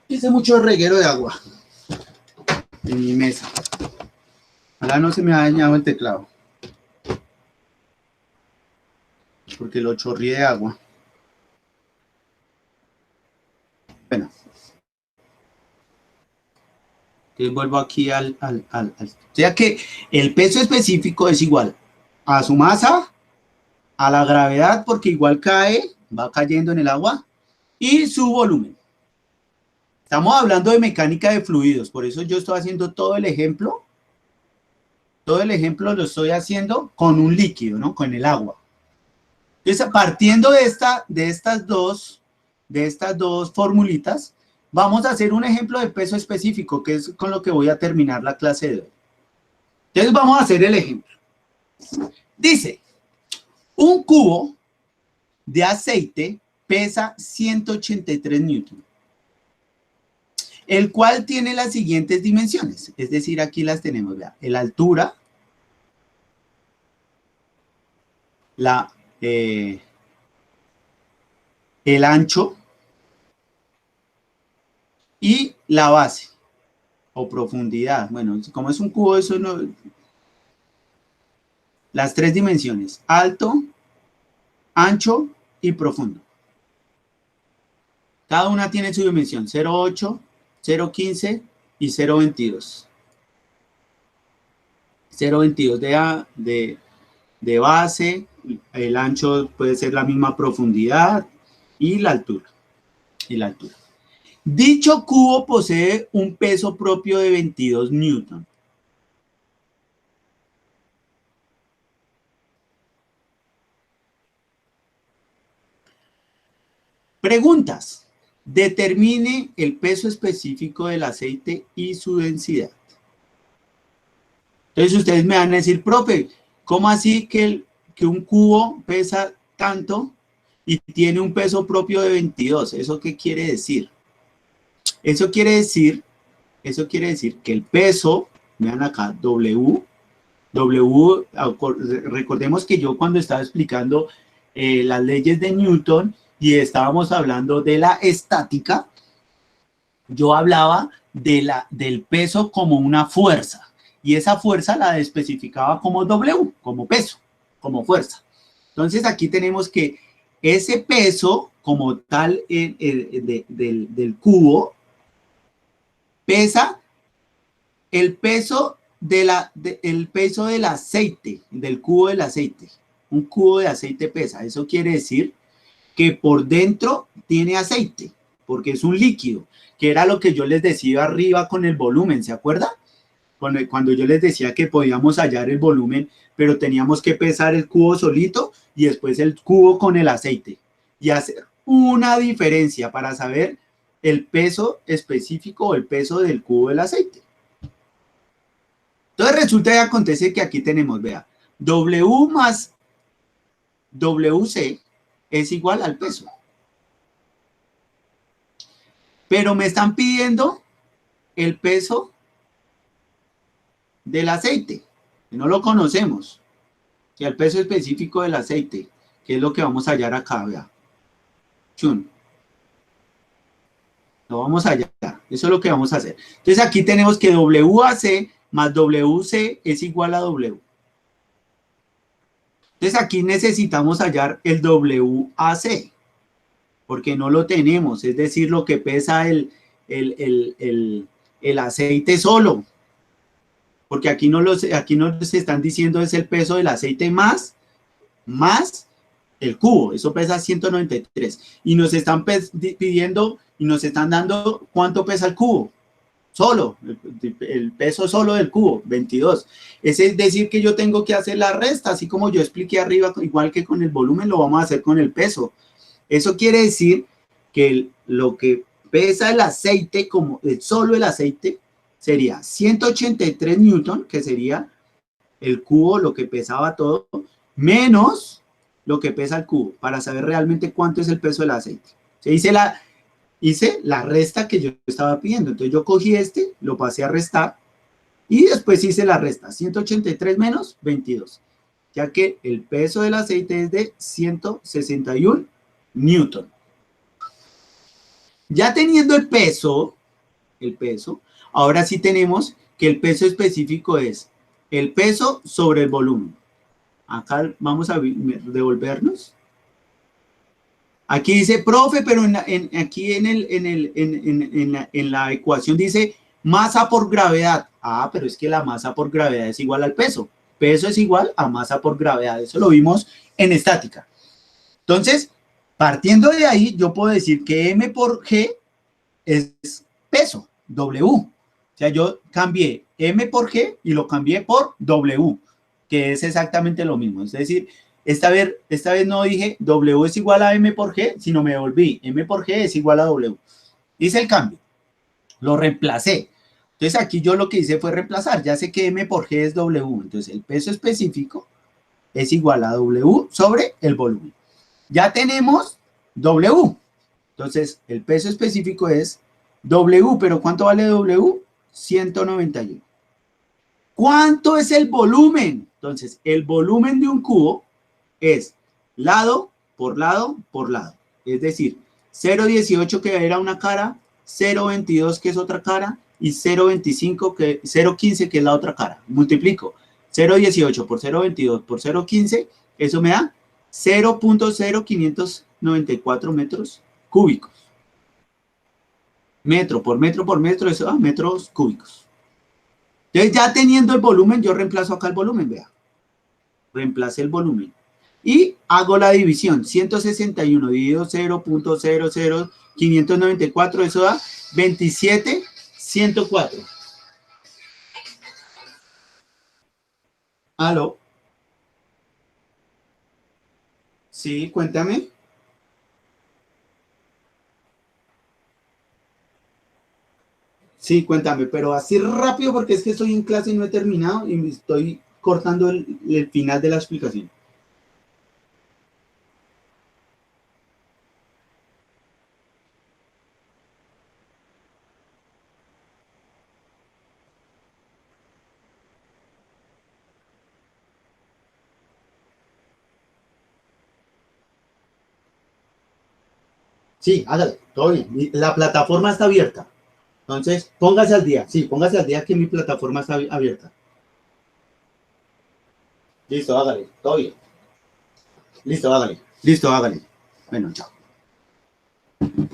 Hice mucho reguero de agua en mi mesa. Ojalá no se me ha dañado el teclado, porque lo chorrí de agua. Bueno. Entonces vuelvo aquí o sea que el peso específico es igual a su masa, a la gravedad, porque igual cae, va cayendo en el agua, y su volumen. Estamos hablando de mecánica de fluidos, por eso yo estoy haciendo todo el ejemplo. Todo el ejemplo lo estoy haciendo con un líquido, ¿no? Con el agua. Entonces, partiendo de estas dos formulitas, vamos a hacer un ejemplo de peso específico, que es con lo que voy a terminar la clase de hoy. Entonces, vamos a hacer el ejemplo. Dice, un cubo de aceite pesa 183 newton, el cual tiene las siguientes dimensiones. Es decir, aquí las tenemos, vea, la altura, el ancho y la base o profundidad. Bueno, como es un cubo, eso no... Las tres dimensiones, alto, ancho y profundo. Cada una tiene su dimensión, 0,8, 0,15 y 0,22. 0,22 de base, el ancho puede ser la misma profundidad y la altura. Dicho cubo posee un peso propio de 22 newton. Preguntas. Determine el peso específico del aceite y su densidad. Entonces ustedes me van a decir, profe, ¿cómo así que un cubo pesa tanto y tiene un peso propio de 22? ¿Eso qué quiere decir? Eso quiere decir que el peso, vean acá, W, recordemos que yo cuando estaba explicando las leyes de Newton y estábamos hablando de la estática, yo hablaba del peso como una fuerza, y esa fuerza la especificaba como W, como peso, como fuerza. Entonces aquí tenemos que ese peso como tal del cubo pesa el peso del aceite, del cubo del aceite. Un cubo de aceite pesa. Eso quiere decir que por dentro tiene aceite, porque es un líquido, que era lo que yo les decía arriba con el volumen, ¿se acuerdan? Cuando yo les decía que podíamos hallar el volumen, pero teníamos que pesar el cubo solito y después el cubo con el aceite y hacer una diferencia para saber el peso específico o el peso del cubo del aceite. Entonces resulta y acontece que aquí tenemos, vea, W más WC es igual al peso. Pero me están pidiendo el peso del aceite, que no lo conocemos, que el peso específico del aceite, que es lo que vamos a hallar acá, vea. Chun. Lo vamos a hallar, eso es lo que vamos a hacer. Entonces aquí tenemos que WAC más WC es igual a W. Entonces aquí necesitamos hallar el WAC, porque no lo tenemos, es decir, lo que pesa el aceite solo. Porque aquí no nos están diciendo es el peso del aceite más el cubo, eso pesa 193. Y nos están pidiendo y nos están dando cuánto pesa el cubo, solo, el peso solo del cubo, 22. Es decir que yo tengo que hacer la resta, así como yo expliqué arriba, igual que con el volumen, lo vamos a hacer con el peso. Eso quiere decir que lo que pesa el aceite, como solo el aceite, sería 183 newton, que sería el cubo, lo que pesaba todo, menos lo que pesa el cubo, para saber realmente cuánto es el peso del aceite. Se hice la resta que yo estaba pidiendo. Entonces yo cogí lo pasé a restar y después hice la resta, 183 menos 22, ya que el peso del aceite es de 161 newton. Ya teniendo el peso, ahora sí tenemos que el peso específico es el peso sobre el volumen. Acá vamos a devolvernos. Aquí dice, profe, pero aquí en la ecuación dice masa por gravedad. Ah, pero es que la masa por gravedad es igual al peso. Peso es igual a masa por gravedad. Eso lo vimos en estática. Entonces, partiendo de ahí, yo puedo decir que M por G es peso, W. O sea, yo cambié M por G y lo cambié por W, que es exactamente lo mismo. Es decir, esta vez no dije W es igual a M por G, sino me volví M por G es igual a W. Hice el cambio, lo reemplacé. Entonces aquí yo lo que hice fue reemplazar. Ya sé que M por G es W. Entonces el peso específico es igual a W sobre el volumen. Ya tenemos W. Entonces el peso específico es W, pero ¿cuánto vale W? 191. ¿Cuánto es el volumen? Entonces el volumen de un cubo es lado por lado por lado. Es decir, 0,18 que era una cara, 0,22 que es otra cara y 0,15 que es la otra cara. Multiplico 0,18 por 0,22 por 0,15, eso me da 0.0594 metros cúbicos. Metro por metro, eso da metros cúbicos. Entonces ya teniendo el volumen, yo reemplazo acá el volumen, vea. Reemplacé el volumen. Y hago la división, 161 dividido 0.00594, eso da 27.104. ¿Aló? Sí, cuéntame. Sí, cuéntame, pero así rápido porque es que estoy en clase y no he terminado y me estoy cortando el final de la explicación. Sí, hágale, todo bien. La plataforma está abierta. Entonces, póngase al día. Sí, póngase al día que mi plataforma está abierta. Listo, hágale, todo bien. Listo, hágale. Listo, hágale. Bueno, chao.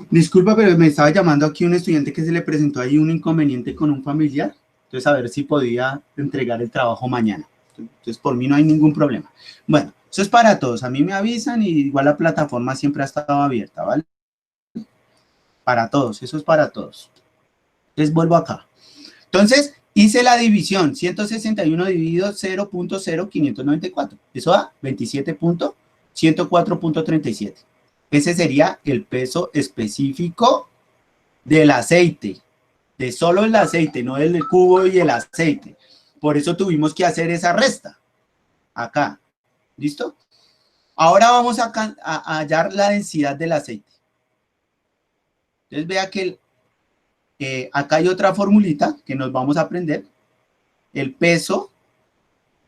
Disculpa, pero me estaba llamando aquí un estudiante que se le presentó ahí un inconveniente con un familiar. Entonces, a ver si podía entregar el trabajo mañana. Entonces, por mí no hay ningún problema. Bueno, eso es para todos. A mí me avisan y igual la plataforma siempre ha estado abierta, ¿vale? Para todos, eso es para todos. Entonces, vuelvo acá. Entonces, hice la división. 161 dividido 0.0594. Eso da 27.104.37. Ese sería el peso específico del aceite. De solo el aceite, no del cubo y el aceite. Por eso tuvimos que hacer esa resta. Acá. ¿Listo? Ahora vamos a hallar la densidad del aceite. Entonces, vea que acá hay otra formulita que nos vamos a aprender. El peso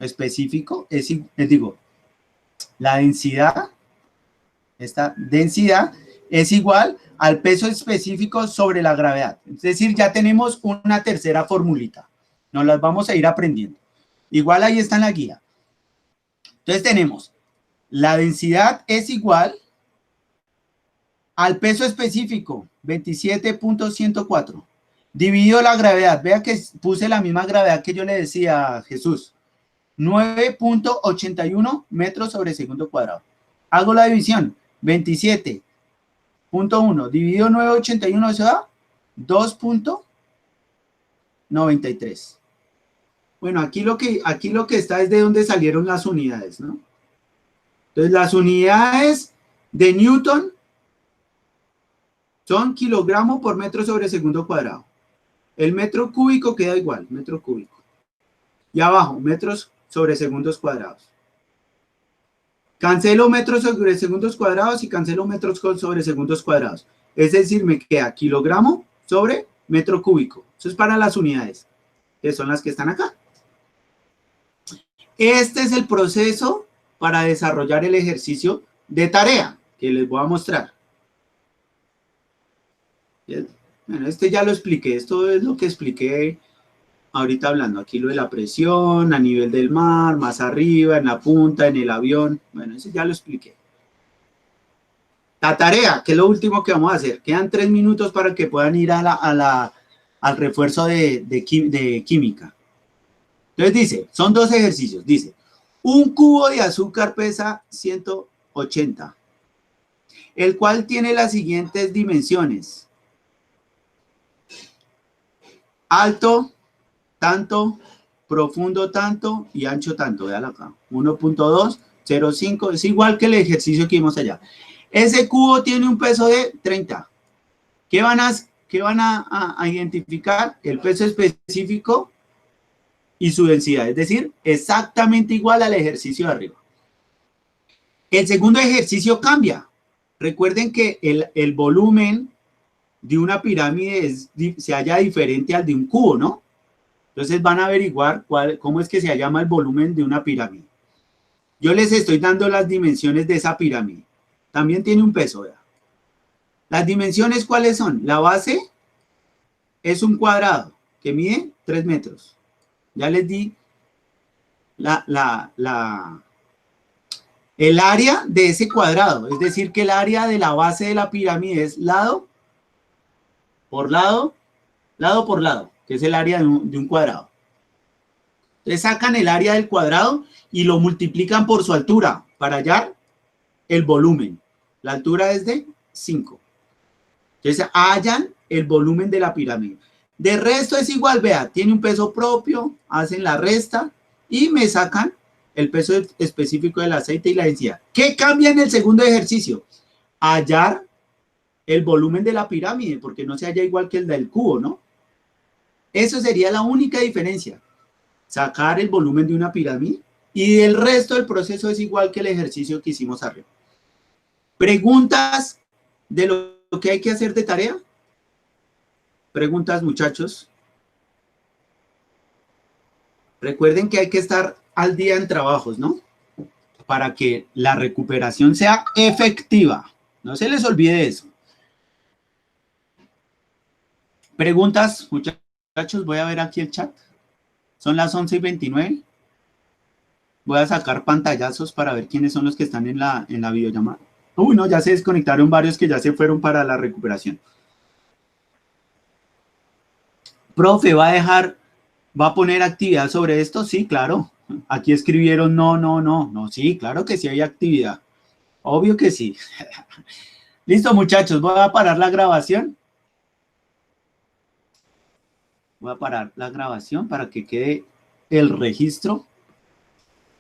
específico es la densidad, esta densidad es igual al peso específico sobre la gravedad. Es decir, ya tenemos una tercera formulita. Nos las vamos a ir aprendiendo. Igual ahí está en la guía. Entonces tenemos, la densidad es igual al peso específico, 27.104, dividido la gravedad. Vea que puse la misma gravedad que yo le decía a Jesús. 9.81 metros sobre segundo cuadrado. Hago la división. 27.1 dividido 9.81, eso da 2.81 93. Bueno, aquí lo que está es de dónde salieron las unidades, ¿no? Entonces, las unidades de Newton son kilogramo por metro sobre segundo cuadrado. El metro cúbico queda igual, metro cúbico. Y abajo, metros sobre segundos cuadrados. Cancelo metros sobre segundos cuadrados y cancelo metros sobre segundos cuadrados. Es decir, me queda kilogramo sobre metro cúbico. Eso es para las unidades, que son las que están acá. Este es el proceso para desarrollar el ejercicio de tarea que les voy a mostrar. Bueno, este ya lo expliqué. Esto es lo que expliqué ahorita hablando. Aquí lo de la presión, a nivel del mar, más arriba, en la punta, en el avión. Bueno, eso ya lo expliqué. La tarea, que es lo último que vamos a hacer. Quedan 3 minutos para que puedan ir al refuerzo de química. Entonces dice, son 2 ejercicios. Dice, un cubo de azúcar pesa 180, el cual tiene las siguientes dimensiones. Alto, tanto, profundo tanto y ancho tanto. Véalo acá. 1.2, 0.5, es igual que el ejercicio que vimos allá. Ese cubo tiene un peso de 30. ¿Qué van a identificar? El peso específico y su densidad, es decir, exactamente igual al ejercicio de arriba. El segundo ejercicio cambia. Recuerden que el volumen de una pirámide se halla diferente al de un cubo, ¿no? Entonces van a averiguar cómo es que se llama el volumen de una pirámide. Yo les estoy dando las dimensiones de esa pirámide. También tiene un peso, ¿verdad? Las dimensiones, ¿cuáles son? La base es un cuadrado que mide 3 metros. Ya les di el área de ese cuadrado. Es decir, que el área de la base de la pirámide es lado por lado, lado por lado, que es el área de un cuadrado. Entonces sacan el área del cuadrado y lo multiplican por su altura para hallar el volumen. La altura es de 5. Entonces hallan el volumen de la pirámide. De resto es igual, vea, tiene un peso propio, hacen la resta y me sacan el peso específico del aceite y la densidad. ¿Qué cambia en el segundo ejercicio? Hallar el volumen de la pirámide, porque no se halla igual que el del cubo, ¿no? Eso sería la única diferencia. Sacar el volumen de una pirámide y el resto del proceso es igual que el ejercicio que hicimos arriba. ¿Preguntas de lo que hay que hacer de tarea? ¿Preguntas, muchachos? Recuerden que hay que estar al día en trabajos, ¿no? Para que la recuperación sea efectiva. No se les olvide eso. ¿Preguntas, muchachos? Voy a ver aquí el chat. Son las 11:29. Voy a sacar pantallazos para ver quiénes son los que están en la videollamada. Uy, no, ya se desconectaron varios que ya se fueron para la recuperación. Profe, ¿va a poner actividad sobre esto? Sí, claro. Aquí escribieron no. Sí, claro que sí hay actividad. Obvio que sí. Listo, muchachos, voy a parar la grabación. Voy a parar la grabación para que quede el registro